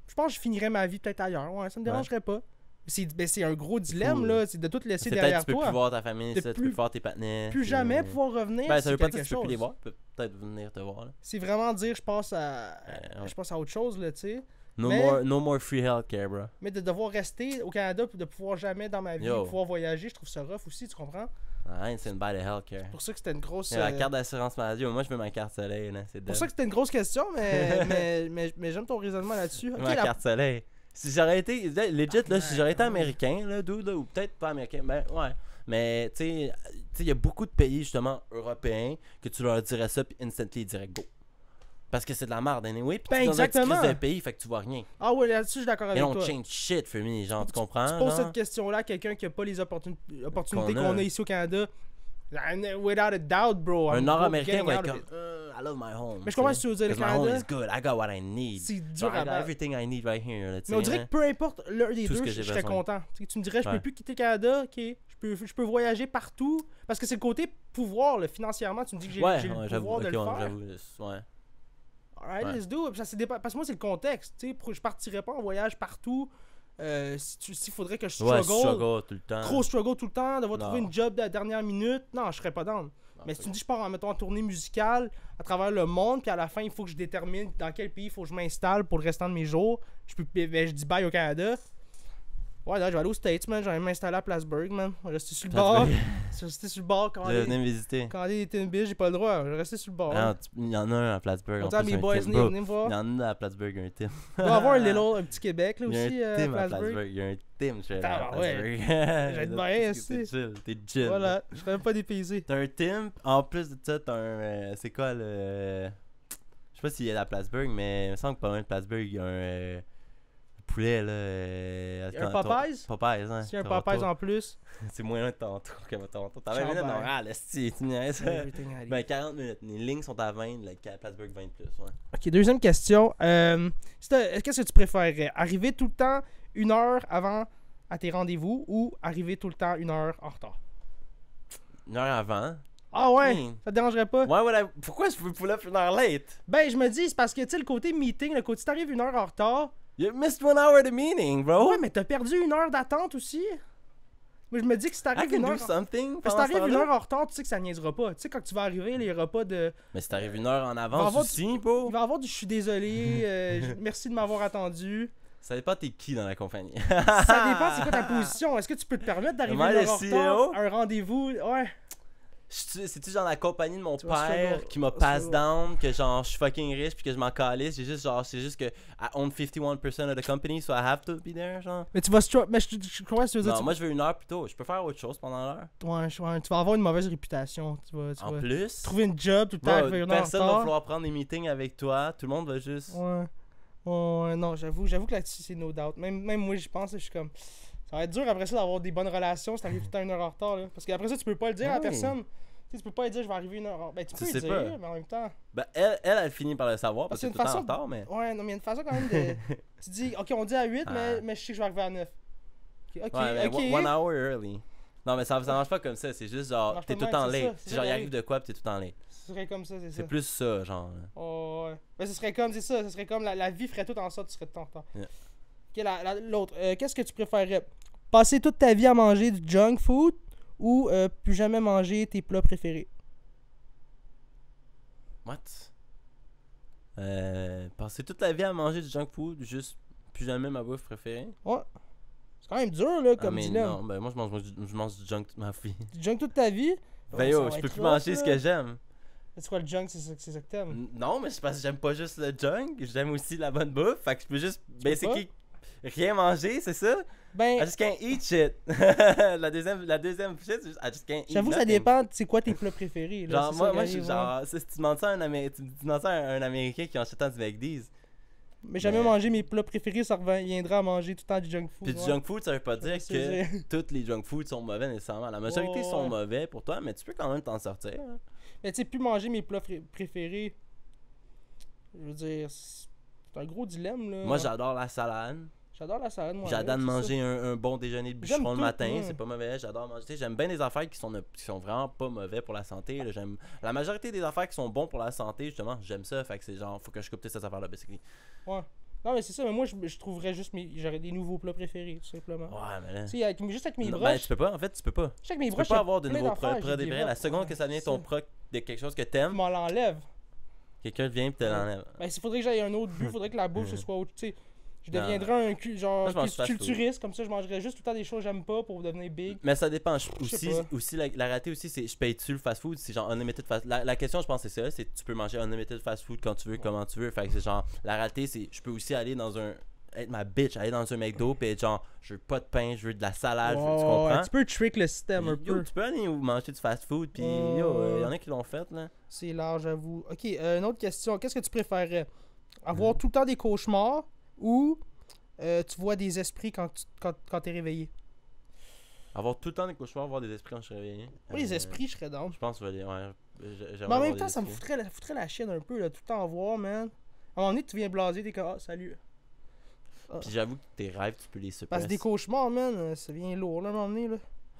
je pense que je finirais ma vie peut-être ailleurs, ouais, ça me dérangerait pas. C'est un gros dilemme fou, là, c'est de tout laisser C'est peut-être derrière tu peux plus toi. voir ta famille, De ça, tu plus- peux plus voir tes partenaires. Plus jamais pouvoir revenir, Ben, ça c'est veut pas dire quelque que tu peux plus les chose. voir. Peut-être venir te voir. Là. C'est vraiment dire je passe à Ouais. je passe à autre chose là, tu sais. No, Mais- no more free healthcare, bro. Mais de devoir rester au Canada puis de pouvoir jamais dans ma vie Yo. pouvoir voyager, je trouve ça rough aussi, tu comprends? I ain't saying bye to healthcare. C'est pour ça que c'était une grosse La carte d'assurance maladie, moi je veux ma carte soleil. Là, c'est pour ça que c'était une grosse question, mais j'aime ton raisonnement là-dessus. Ok, ma carte soleil. Si j'aurais été, legit, là, si j'aurais été ouais. américain, là, dude, là, ou peut-être pas américain, ben ouais. Mais tu sais, il y a beaucoup de pays justement européens que tu leur dirais ça, puis instantly ils diraient go. Parce que c'est de la merde, anyway. Puis Ben, tu es dans un petit exactement. crise de pays, fait que tu vois rien. Ah ouais, là-dessus, je suis d'accord They avec don't toi. change shit for me, genre, tu comprends? Tu poses genre? cette question-là à quelqu'un qui a pas les opportunités Qu'on a. qu'on a ici au Canada. Without a doubt, bro. Un I'm Nord-Américain getting va out être of comme, it. I love my home. Mais je comprends ce que tu veux dire, le Because my home Canada. is good, I got what I need. C'est dur Genre, à I got battre. everything I need right here. Là, tu Mais on sais, dirait hein. que peu importe l'un des Tout ce deux, que je j'ai serais besoin. content. Tu me dirais, je Ouais. peux plus quitter le Canada, ok. Je peux voyager partout. Parce que c'est le côté pouvoir, là, financièrement. Tu me dis que j'ai Ouais, j'ai le j'avoue, pouvoir de ok, le ouais, faire. j'avoue, ouais. Alright, Ouais. let's do it. Parce que moi, c'est le contexte. Tu sais, je partirais pas en voyage partout. S'il faudrait que je Ouais, struggle, struggle tout le temps. trop struggle tout le temps, devoir Non. trouver une job de la dernière minute, non, je serais pas down. Non, Mais c'est si tu me dis, je pars en tournée musicale à travers le monde, puis à la fin, il faut que je détermine dans quel pays il faut que je m'installe pour le restant de mes jours, je dis bye au Canada. Ouais, là, je vais aller aux States, man. J'allais m'installer à Plattsburgh, man. Je vais rester sur le bord. Plattsburgh. Je vais rester sur le bord quand Je vais venir me visiter. des Timbits, j'ai pas le droit. Je vais rester sur le bord. Ah, il y en a un à Plattsburgh. On en dit à plus, mes un boys, Tim. Bro, venez me voir. il y en a à Plattsburgh, un Tim. Il doit y avoir un petit Québec, là, Il y a aussi, un à Tim à Plattsburgh. Plattsburgh. Il y a un Tim, je suis à Ah, ouais. Plattsburgh. Je vais être bien, T'es aussi. chill, t'es chill. Voilà, je serais même pas dépaysé. T'as un Tim, en plus de ça, t'as un. C'est quoi le. Je sais pas s'il y a à Plattsburgh, mais il me semble que pas loin de Plattsburgh, il y a un. Poulet, là. Il y a un Popeyes? Popeyes, hein. S'il y a un Toronto. Popeyes en plus. C'est moins loin de Toronto que Toronto. T'as 20 Chambert. minutes de Montréal, esti, tu niaises. Everything I need. Ben 40 minutes. Les lignes sont à 20, le Plattsburgh 20 plus, ouais. Ok, deuxième question. Qu'est-ce que tu préférerais? Arriver tout le temps 1 heure avant à tes rendez-vous ou arriver tout le temps 1 heure en retard? 1 heure avant. Ah ouais? Hmm. Ça te dérangerait pas? Ouais, voilà. Pourquoi je peux pull up 1 heure late? Ben, je me dis, c'est parce que, tu sais, le côté meeting, le côté si t'arrives 1 heure en retard, You missed 1 hour of the meeting, bro. ouais, mais t'as perdu 1 heure d'attente aussi. Mais je me dis que si I t'arrives can 1 do heure... something. Si pendant ce t'arrives 1 temps-là. heure en retard, tu sais que ça niaisera pas. Tu sais, quand tu vas arriver, il y aura pas de... Mais si t'arrives 1 heure en Il va avance avoir aussi, bro. Il va y avoir du « je suis désolé, merci de m'avoir attendu ». Ça dépend t'es qui dans la compagnie. Ça dépend c'est quoi ta position. Est-ce que tu peux te permettre d'arriver Am I 1 heure the en CEO? retard à un rendez-vous? Ouais. C'est-tu genre la compagnie de mon Tu vas père struggle. qui m'a Tu vas pass struggle. down, que genre je suis fucking riche puis que je m'en calisse, c'est juste que I own 51% of the company so I have to be there, genre. Mais tu vas mais je crois que tu veux dire... Non, moi je veux 1 heure plus tôt, je peux faire autre chose pendant l'heure. Ouais, tu vas avoir une mauvaise réputation. Tu vas En plus, trouver une job tout le temps bro, arriver 1 heure en personne va retard. vouloir prendre des meetings avec toi, tout le monde va juste... Ouais. Ouais, non, j'avoue que là-dessus, c'est no doubt. Même moi, j'y pense, je suis comme... Ça va être dur après ça d'avoir des bonnes relations si t'arrives tout le temps 1 heure en retard, là. Parce qu'après ça, tu peux pas le dire à la Oui. personne. Tu sais, tu peux pas lui dire je vais arriver 1 heure en retard. Ben, tu peux Tu le sais dire, pas. mais en même temps... Ben, elle finit par le savoir parce que Parce c'est qu'il y tout a le une temps en retard, mais... Ouais, non, mais il y a une façon quand même de... Tu dis, ok, on dit à 8, Ah. mais je sais que je vais arriver à 9. Ok, Ouais, mais ok. 1 hour early. Non, mais ça marche pas comme ça, c'est juste Ça genre, marche t'es pas tout le de temps même, c'est late. ça, c'est C'est genre, ça, il oui. arrive de quoi pis t'es tout le temps late. Ce serait comme ça, c'est ça. C'est plus ça, genre. Oh, ouais. Ben, ce serait comme, c'est ça, ce serait comme la vie ferait tout en sorte que tu serais tout le temps en retard. Yeah. Ok, l'autre, qu'est-ce que tu préférerais? Passer toute ta vie à manger du junk food ou plus jamais manger tes plats préférés? What? Passer toute la vie à manger du junk food, juste plus jamais ma bouffe préférée. Ouais. C'est quand même dur, là, comme mais dilemme. non, ben moi je mange du junk toute ma vie. Du junk toute ta vie? Ben Ouais, ça yo, va je être peux plus rough, manger ce là. que j'aime. C'est quoi le junk? C'est ça que t'aimes? Non, mais c'est parce que j'aime pas juste le junk, j'aime aussi la bonne bouffe, fait que je peux juste basically rien manger, c'est ça? Ben, I just can't eat shit. la deuxième shit, c'est juste I just can't eat j'avoue que ça nothing. dépend, c'est quoi tes plats préférés. Là, Genre, c'est moi, ça moi qui je suis arrive, ouais. genre, si tu demandes ça à tu demandes ça à un Américain qui achète du McDee's. Mais jamais mais- manger mes plats préférés, ça reviendra à manger tout le temps du junk food. Puis du ouais. junk food, ça veut pas dire C'est que dire. tous les junk foods sont mauvais nécessairement. La majorité Ouais, sont ouais. mauvais pour toi, mais tu peux quand même t'en sortir. hein. Mais tu sais, plus manger mes plats préférés, je veux dire, c'est un gros dilemme, là. Moi, j'adore la salade. J'adore la salade, moi. J'adore avec, c'est manger un bon déjeuner de J'aime bûcheron le tout, matin, moi. c'est pas mauvais. J'adore manger. Tu sais, j'aime bien des affaires qui sont vraiment pas mauvais pour la santé. Là. La majorité des affaires qui sont bons pour la santé, justement, j'aime ça. Fait que c'est genre, faut que je coupe toutes ces affaires-là, basically. ça. Ouais. Non, mais c'est ça, mais moi, je trouverais juste j'aurais des nouveaux plats préférés, tout simplement. Ouais, mais là. Tu sais, juste avec mes Non, broches. ben, tu peux pas, en fait, tu peux pas. Juste avec mes Tu peux broches, pas il y a avoir de plein nouveaux d'affaires, produits j'ai préférés. des La roches. seconde que ça devient C'est ton ça. proc de quelque chose que Je t'aimes, m'en l'enlève. quelqu'un vient et te l'enlève. Ben, s'il faudrait que j'aille un autre but, il faudrait que la bouffe, ce soit autre. Tu sais, je deviendrais un genre Moi, je mange fast food. culturiste, comme ça, je mangerais juste tout le temps des choses que j'aime pas pour devenir big. Mais ça dépend. sais Aussi la réalité aussi, c'est je paye-tu le fast-food? C'est genre unlimited fast la question, je pense, c'est ça. C'est tu peux manger unlimited fast-food quand tu veux, comment tu veux. Fait que c'est genre, la réalité, c'est je peux aussi aller dans un être ma bitch, aller dans un McDo, pis être genre, je veux pas de pain, je veux de la salade, tu Ouais, comprends? tu peux trick le système un Yo, peu. tu peux aller manger du fast food, pis Ouais. yo, y en a qui l'ont fait, là. C'est large, j'avoue. Ok, une autre question. Qu'est-ce que tu préférerais? Avoir Mhm. tout le temps des cauchemars ou tu vois des esprits quand t'es réveillé? Avoir tout le temps des cauchemars, voir des esprits quand je suis réveillé. Moi, les esprits, je serais down. Je pense que je vais les. Ouais, j'aimerais Mais en voir même des temps, ça me esprits. foutrait la chienne un peu, là, tout le temps en voir, man. À un moment donné, tu viens blasé, t'es comme, ah, salut. Puis j'avoue que tes rêves, tu peux les Parce suppresser. que des cauchemars, man, ça vient lourd, là, à un moment donné, là.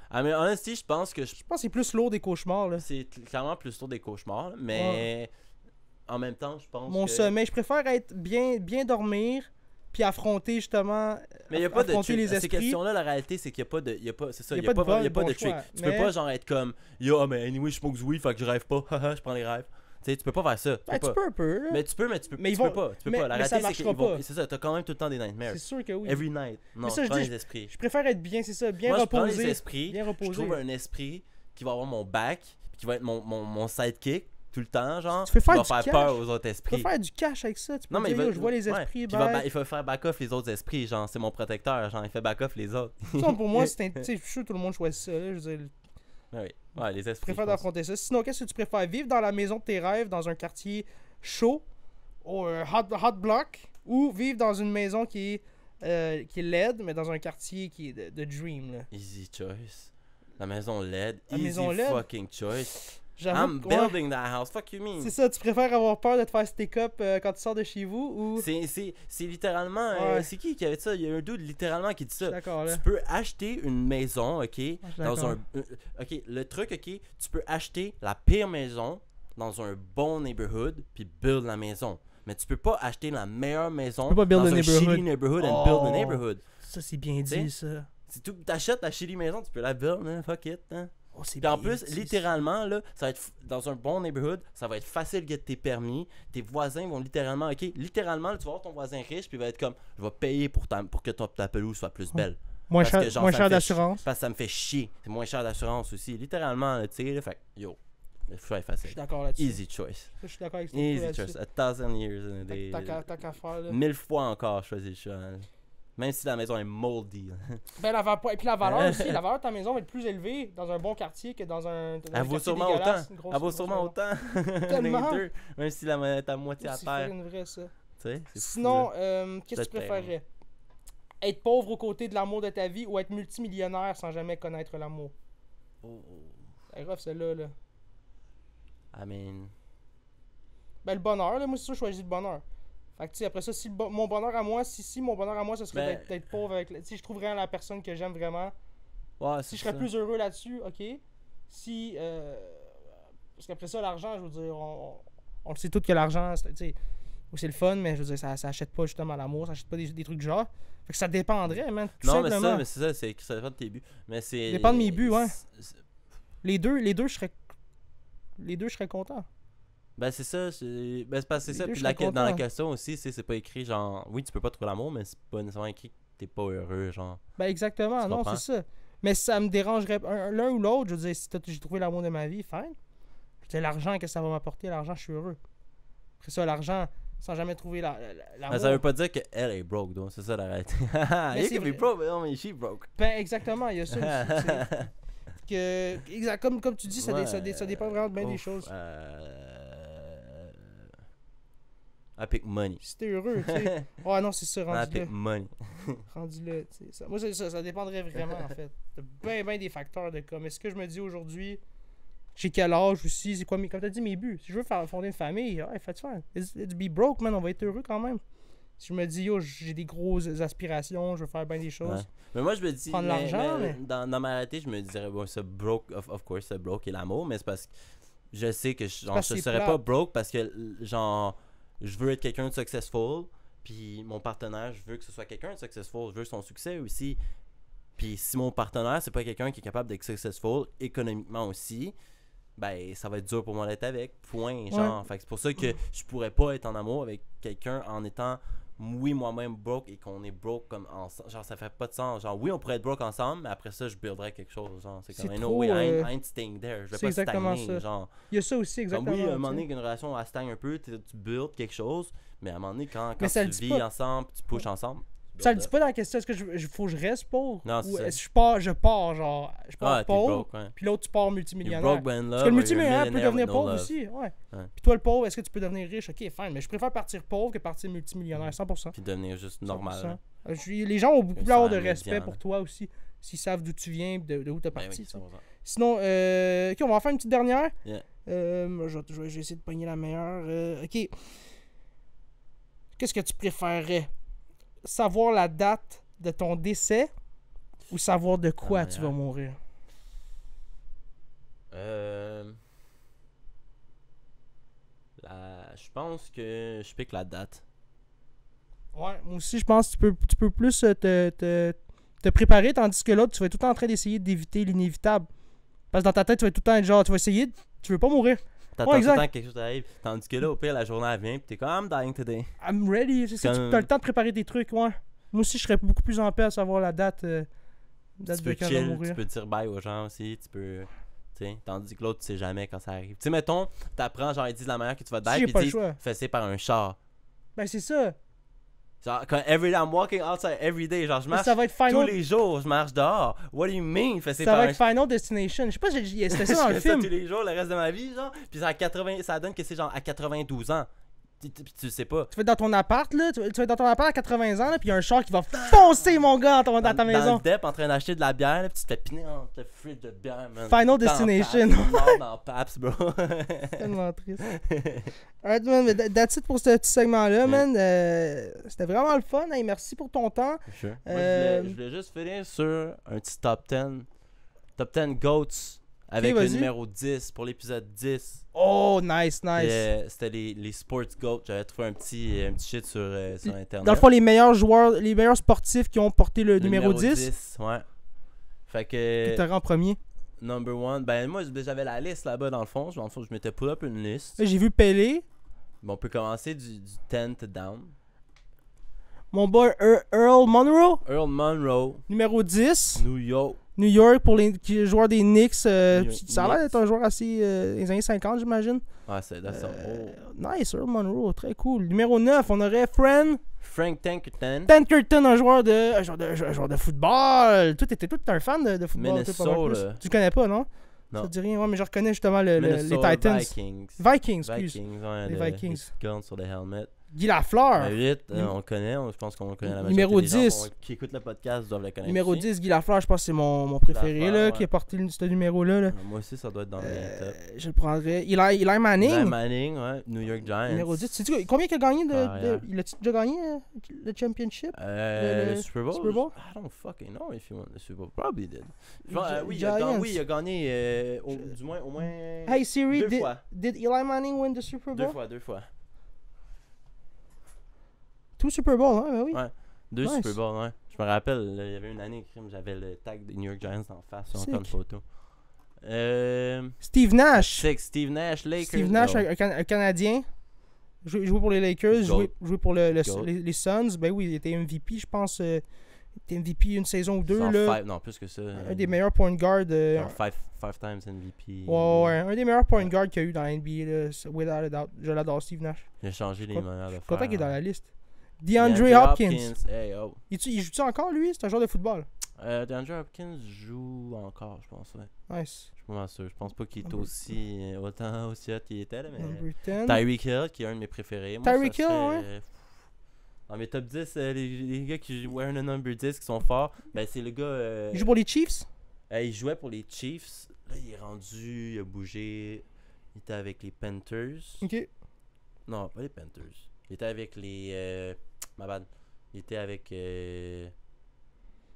Ah, mais honnêtement, je pense que Je pense que c'est plus lourd des cauchemars, là. c'est clairement plus tôt des cauchemars, là, mais en même temps, je pense Mon que. sommeil, je préfère être bien dormir, puis affronter, justement, Mais il y a pas de affronter les ces esprits. questions-là, la réalité, c'est qu'il y a pas de. C'est ça, Y a il y pas a de pas, bon- y a pas bon de trick. choix, Tu mais- peux pas, genre, être comme yo, mais anyway, je smoke du weed, fait que je rêve pas, haha, je prends les rêves. Tu sais, tu peux pas faire ça. Ben, tu peux un peu, là. Mais tu peux, mais Mais ils tu peux vont- pas. Tu peux mais- pas. La mais ça réalité, c'est marchera qu'ils vont. pas. C'est ça, t'as quand même tout le temps des nightmares. C'est sûr que oui. Every night. Non, ça, je je prends dis, les esprits. Je préfère être bien, c'est ça, bien Moi, je prends reposé. les esprits. Bien Je reposé. trouve un esprit qui va avoir mon back, puis qui va être mon sidekick tout le temps, genre. Tu peux faire qui va du faire cash. peur aux autres Tu peux esprits. faire du cash avec ça. Tu peux Non, mais dire, il va, yo, je vois les ouais, esprits, puis bye. il va faire back off les autres esprits, genre, c'est mon protecteur, genre, il fait back off les autres. Ça, pour moi, c'est tu sais, je suis sûr que tout le monde choisit ça. Là, je veux dire, Ouais, ouais, les je esprits. préfère je pense. d'affronter ça. Sinon, qu'est-ce que tu préfères? Vivre dans la maison de tes rêves, dans un quartier chaud, ou hot block, ou vivre dans une maison qui est LED, mais dans un quartier qui est de dream, là. Easy choice. La maison LED. La Easy maison LED? fucking choice. J'avoue I'm que- ouais, building that house. Fuck you mean? c'est ça, tu préfères avoir peur de te faire stick up quand tu sors de chez vous, ou... C'est littéralement. Ouais. C'est qui avait dit ça? Il y a un dude littéralement qui dit Je suis ça. d'accord, là. Tu peux acheter une maison, ok? suis Dans d'accord. ok, le truc, ok? Tu peux acheter la pire maison dans un bon neighborhood puis build la maison. Mais tu peux pas acheter la meilleure maison peux pas build dans a un neighborhood. shitty neighborhood and Oh. build a neighborhood. Ça, c'est bien T'sais? dit, ça. Si tu t'achètes la shitty maison, tu peux la build, hein? Fuck it, hein? Oh, c'est Puis en bien plus, dit, littéralement, là, ça va être dans un bon neighborhood, ça va être facile de get tes permis. Tes voisins vont littéralement, ok, littéralement, là, tu vas voir ton voisin riche, puis il va être comme, je vais payer pour que ta pelouse soit plus belle. Moins Parce cher, que, genre, moins ça cher me fait d'assurance. Parce que ça me fait chier. C'est moins cher d'assurance aussi. Littéralement, là, tu sais, là, fait que, yo, le choix est Je facile. suis d'accord là-dessus. Easy choice. Je suis d'accord avec toi Easy là-dessus. choice. A thousand years in a day. T'as qu'à faire, là. 1000 fois encore choisir le choix. Hein. Même si la maison est moldy. là. Ben, et puis la valeur aussi, la valeur de ta maison va être plus élevée dans un bon quartier que dans un. Dans un Elle vaut quartier sûrement autant. dégueulasse, une grosse- Elle vaut grosse sûrement maison. autant. Tellement. Les deux. Même si la monnaie est à moitié à C'est terre. fucking vrai, ça. Tu sais, c'est fou, Sinon, là. qu'est-ce que tu Peut-être. préférerais? Être pauvre aux côtés de l'amour de ta vie ou être multimillionnaire sans jamais connaître l'amour? Oh, C'est rough, celle-là, là. I mean. Ben, le bonheur, là, moi, c'est sûr, je choisis le bonheur. Fait que, tu sais, après ça, si mon bonheur à moi, mon bonheur à moi, ce serait Ben- d'être pauvre avec. Tu sais, je trouverais la personne que j'aime vraiment. Ouais, Si je serais plus heureux là-dessus, ok. Si. Parce qu'après ça, l'argent, je veux dire, on le sait tous que l'argent, tu sais, c'est le fun, mais je veux dire, ça achète pas justement l'amour, ça achète pas des trucs du genre. Fait que ça dépendrait, man. Tout Non, simplement. mais c'est ça, ça dépend de tes buts. Mais c'est. Ça dépend de mes buts, ouais. c'est- Les deux, je serais. Les deux, je serais content. Ben c'est ça, ben c'est parce que c'est Les ça. deux, Puis je serais dans la content. question aussi, c'est pas écrit genre, oui tu peux pas trouver l'amour, mais c'est pas nécessairement écrit que t'es pas heureux, genre. Ben, exactement, Tu non, comprends? c'est ça. Mais ça me dérangerait l'un ou l'autre. Je veux dire, si j'ai trouvé l'amour de ma vie, fine. Je veux dire, l'argent, qu'est-ce que ça va m'apporter? L'argent, je suis heureux. Après ça, l'argent, sans jamais trouver l'amour. Mais ça veut pas dire qu'elle est broke, donc c'est ça la réalité. Mais You c'est can be vrai. broke, but non, mais she broke. Ben, exactement, il y a ça aussi. tu sais. Comme tu dis, ça dépend vraiment de bien des Ouf, choses. I pick money. Si t'es heureux, tu sais. Ouais, non, c'est ça, I rendu là. pick money. Rendu là, tu sais. Moi, c'est ça dépendrait vraiment, en fait. De bien des facteurs de comme, est-ce que je me dis aujourd'hui, j'ai quel âge aussi, c'est quoi, comme t'as dit, mes buts. Si je veux fonder une famille, ouais, fais-tu faire. Let's be broke, man, on va être heureux quand même. Si je me dis, yo, j'ai des grosses aspirations, je veux faire bien des choses. Ouais. Mais moi je me dis, Prendre l'argent, mais- dans ma réalité, je me dirais, bon, ça broke, of course, ça broke et l'amour, mais c'est parce que je sais que genre, parce je que c'est serais plate. pas broke parce que, genre, je veux être quelqu'un de successful, puis mon partenaire, je veux que ce soit quelqu'un de successful, je veux son succès aussi. Puis si mon partenaire, c'est pas quelqu'un qui est capable d'être successful économiquement aussi, ben ça va être dur pour moi d'être avec. Point, genre. Fait que c'est pour ça que je pourrais pas être en amour avec quelqu'un en étant oui moi-même broke et qu'on est broke comme ensemble. Genre ça fait pas de sens. Genre oui on pourrait être broke ensemble, mais après ça je builderais quelque chose. Genre c'est C'est comme trop, no way, I ain't staying there. Je vais c'est pas exactement stagner. ça. Genre. Il y a ça aussi, Comme exactement. oui, à un tu moment sais. donné qu'une relation elle stagne un peu, tu builds quelque chose, mais à un moment donné quand Mais ça tu le dit vis pas. ensemble, tu pushes ensemble, Ça le dit pas dans la question, est-ce que faut que je reste pauvre? Non, c'est Ou ça. est-ce que je pars Ah, t'es pauvre, broke, ouais. puis l'autre tu pars You're multimillionnaire. broke by in love, Parce que le or you're multimillionnaire peut millionaire devenir with no pauvre love. aussi, ouais. Ouais. Puis toi le pauvre, est-ce que tu peux devenir riche? Ok, fine, mais je préfère partir pauvre que partir multimillionnaire, 100%. Puis devenir juste normal. 100%. là. Les gens ont beaucoup Un plus avoir de salaire respect médian, pour là. toi aussi, s'ils savent d'où tu viens, de où t'es Ben parti. oui, tu sais. 100%. Sinon, ok, on va en faire une petite dernière. Yeah. Je vais essayer de pogner la meilleure. Ok. Qu'est-ce que tu préférerais? Savoir la date de ton décès ou savoir de quoi tu vas meilleure. mourir? Je pense que je pique la date. Ouais, moi aussi, je pense que tu peux plus te préparer, tandis que l'autre, tu vas être tout le temps en train d'essayer d'éviter l'inévitable. Parce que dans ta tête, tu vas tout le temps être genre, tu vas essayer, tu veux pas mourir. T'attends Ouais, tout le exact. temps que quelque chose arrive. Tandis que là, au pire, la journée elle vient, pis t'es comme I'm dying today. I'm ready. C'est ça, tu as le temps de préparer tes trucs, ouais. Moi aussi, je serais beaucoup plus en paix à savoir la date, Tu de peux quand je vais chill, mourir. tu peux dire bye aux gens aussi, tu peux. T'sais, tandis que l'autre, tu sais jamais quand ça arrive. Tu sais, mettons, t'apprends, genre, ils disent la manière que tu vas te Si die, j'ai pis pas ils le disent choix. fessé par un char. Ben, c'est ça. Genre, quand every day, I'm walking outside every day. Genre, je marche Ça va être tous Final, les jours, je marche dehors. What do you mean, fessé ça par va un être Final Destination. Je sais pas si c'était ça dans je le fais ça film. tous les jours, le reste de ma vie, genre. Puis ça donne que c'est genre à 92 ans. Puis tu le sais pas. Tu vas être dans ton appart, là. Tu vas être dans ton appart à 80 ans, là. Puis il y a un char qui va foncer, mon gars, dans ta Dans maison. le dep, en train d'acheter de la bière, là, puis tu te fais piner entre le fridge de bière, man. Final Dans Destination. Pabst, mort dans Pabst, bro. Tellement triste. Alright, man. mais That's it pour ce petit segment-là, man. C'était vraiment le fun. Hey, merci pour ton temps. Sure. Moi, je voulais juste finir sur un petit top 10. Top 10 GOATs. Avec le vas-y. numéro 10 pour l'épisode 10. Oh, nice, nice. C'était les sports GOATs. J'avais trouvé un petit shit sur internet. Dans le fond, les meilleurs joueurs, les meilleurs sportifs qui ont porté le numéro 10. Ouais. Fait Qui que t'auras en premier. number one, ben moi j'avais la liste là-bas dans le fond. Dans le fond, je m'étais pull up une liste. Là, j'ai vu Pelé. Bon, on peut commencer du 10th down. Mon boy Earl Monroe. Earl Monroe, Numéro 10. New York. New York pour les joueurs des Knicks. Ça a l'air Knicks. d'être un joueur assez des années 50, j'imagine. Ouais, c'est that's Nice, Earl Monroe. Très cool. Numéro 9, on aurait Frank Tankerton, Tankerton, un joueur de football. Toi, t'es un fan de football. toi, pas mal Minnesota. plus. Tu connais pas, non? Non. Ça te dit rien. Ouais, mais je reconnais justement les Minnesota Titans. Vikings. Vikings, excuse. Ouais, Les Vikings. Les guns sur le helmet. Guy Lafleur. 8, on le connaît, je pense qu'on le connaît la Numéro majorité des 10. gens qui écoutent le podcast doivent le connaître. Numéro aussi. 10, Guy Lafleur, je pense que c'est mon préféré Lafleur, là, ouais. qui a porté ce numéro-là. Là. Moi aussi, ça doit être dans le top. Je le prendrais. Eli Manning. Eli Manning, ouais, New York Giants. Numéro 10. Sais-tu combien il a gagné Yeah. il a déjà gagné le championship? le Super Bowl? Super Bowl? I don't fucking know if he won the Super Bowl. Probably did. Oui, Giants. il a gagné du moins, au moins Hey Siri, deux fois. did Eli Manning win the Super Bowl? Deux fois. Tout Super Bowl, hein? Ben oui. Ouais. Deux Nice. Super Bowl, ouais. Je me rappelle, là, il y avait une année, j'avais le tag des New York Giants en face, Sick. encore une photo. Steve Nash. Steve Nash, Lakers. Steve Nash, Oh. un Canadien. Joué pour les Lakers, Goat. joué pour Goat. les Suns. Ben oui, il était MVP, je pense. Il était MVP une saison ou deux. Genre Là. non, plus que ça. Un des meilleurs point guard. Genre five times MVP. Ouais, un des meilleurs point guard qu'il y a eu dans la NBA. Là, without a doubt. Je l'adore, Steve Nash. Il a changé les manières de faire. Content qu'il est dans la liste. DeAndre DeAndre Hopkins. Hey, oh. Il joue-tu encore, lui? C'est un joueur de football. DeAndre Hopkins joue encore, je pense, ouais. Nice. Je suis pas mal sûr. Je pense pas qu'il est Number- aussi hot qu'il était, là, mais... Number 10. Tyreek Hill, qui est un de mes préférés. Moi, Tyreek ça Hill, serait- ouais. Dans mes top 10, les gars qui wear le number 10, qui sont forts, ben c'est le gars... Il joue pour les Chiefs? il jouait pour les Chiefs. Là, il est rendu, il a bougé. Il était avec les Panthers. Ok. Non, pas les Panthers. Il était avec les... ma bad. Il était avec...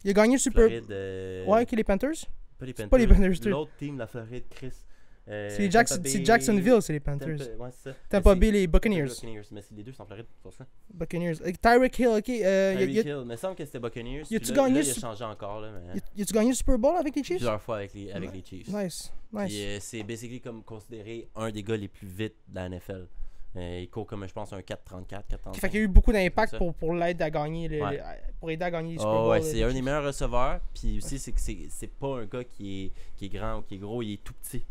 Il a gagné le Super Floride... Ouais, avec les Panthers? Pas les Panthers. pas les Panthers, c'est- L'autre team, la Floride, Chris. C'est Tampa Bay- Jacksonville, c'est les Panthers. Ouais, c'est ça. Tampa Mais Bay, les c'est- Buccaneers. Mais les deux sont en Floride, pour ça. Buccaneers. Tyreek Hill, ok. Tyreek Hill, mais il me semble que c'était Buccaneers. Y a-tu puis là, gagné là, le il a Sup- changé encore, là, mais... y a-tu gagné le Super Bowl avec les Chiefs? Plusieurs fois avec les Chiefs. Nice, Puis nice. c'est basically comme considéré un des gars les plus vite de la NFL. Il court comme, je pense, un 4.34, 4.35. Fait qu'il y a eu beaucoup d'impact C'est ça. pour l'aider à gagner Ouais. pour aider à gagner les Super Oh, Bowl. ouais, c'est un des meilleurs receveurs. Puis aussi, c'est que c'est pas un gars qui est grand ou qui est gros, il est tout petit.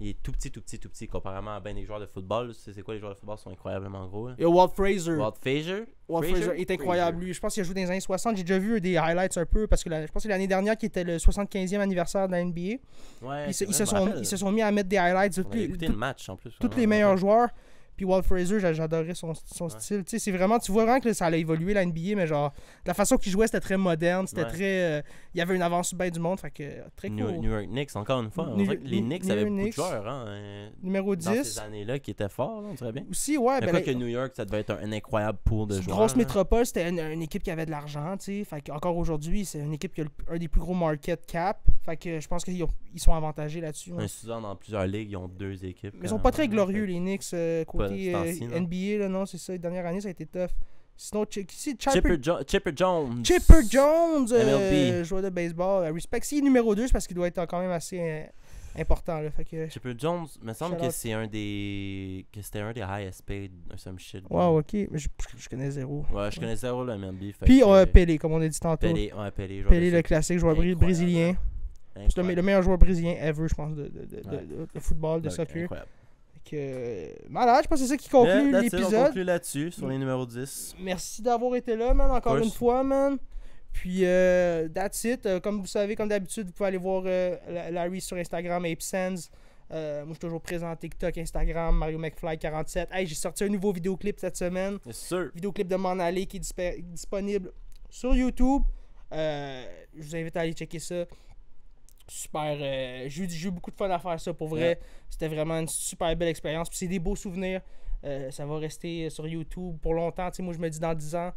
Il est tout petit, comparément à ben des joueurs de football. C'est quoi les joueurs de football sont incroyablement gros. Là. Et Walt Frazier. Walt Frazier. Walt Frazier est incroyable, lui. Je pense qu'il a joué dans les années 60. J'ai déjà vu des highlights un peu parce que je pense que c'est l'année dernière qui était le 75e anniversaire de la NBA. Ouais, Ils se sont mis à mettre des highlights de le match en plus. tous les meilleurs joueurs. Puis Walt Frazier, j'adorais son style. Tu sais, c'est vraiment, tu vois vraiment que ça a évolué la NBA, mais genre, la façon qu'il jouait, c'était très moderne. C'était très. Il y avait une avance sur bien du monde. Fait que très cool. New York Knicks, encore une fois. On dirait que les Knicks avaient beaucoup de joueurs. Numéro 10. Dans ces années-là qui étaient forts, là, on dirait bien. Aussi, ouais. Mais quoi que New York, ça devait être un incroyable pool de joueurs. Une grosse métropole, c'était une équipe qui avait de l'argent, tu sais. Fait qu'encore aujourd'hui, c'est une équipe qui a un des plus gros market cap. Fait que je pense qu'ils sont avantagés là-dessus. Souvent, dans plusieurs ligues, ils ont 2 équipes. Mais ils sont pas très glorieux, les Knicks, côté NBA, là, non, c'est ça. Les dernières années, ça a été tough. Sinon, Chipper Jones. Chipper Jones, MLB. joueur de baseball. Respect. S'il est numéro 2, c'est parce qu'il doit être quand même assez important. Là, fait que, Chipper Jones, il me semble que c'était un des highest paid, some shit. Wow, ok. Mais je connais zéro. Ouais, je connais zéro le MLB. Puis Pelé, comme on a dit tantôt. Pelé, le classique, joueur brésilien. C'est le meilleur joueur brésilien ever, je pense, de football, de soccer. Incroyable. Malade, je pense que c'est ça qui conclut l'épisode. On conclut là-dessus, sur les numéros 10. Merci d'avoir été là, man, encore une fois, man. Puis, that's it. Comme vous savez, comme d'habitude, vous pouvez aller voir Larry sur Instagram, ApeSense. Moi, je suis toujours présent TikTok, Instagram, Mario McFly47. Hey, j'ai sorti un nouveau vidéoclip cette semaine. Yes, sir. Vidéoclip de M'en aller qui est disponible sur YouTube. Je vous invite à aller checker ça. Super, j'ai eu beaucoup de fun à faire ça pour vrai. Yeah. C'était vraiment une super belle expérience. Puis c'est des beaux souvenirs. Ça va rester sur YouTube pour longtemps. T'sais, moi, je me dis dans 10 ans,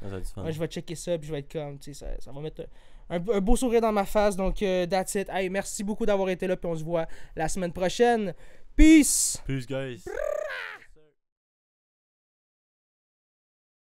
je vais checker ça. Puis je vais être comme, ça va mettre un beau sourire dans ma face. Donc, that's it. Hey, merci beaucoup d'avoir été là. Puis on se voit la semaine prochaine. Peace! Peace, guys.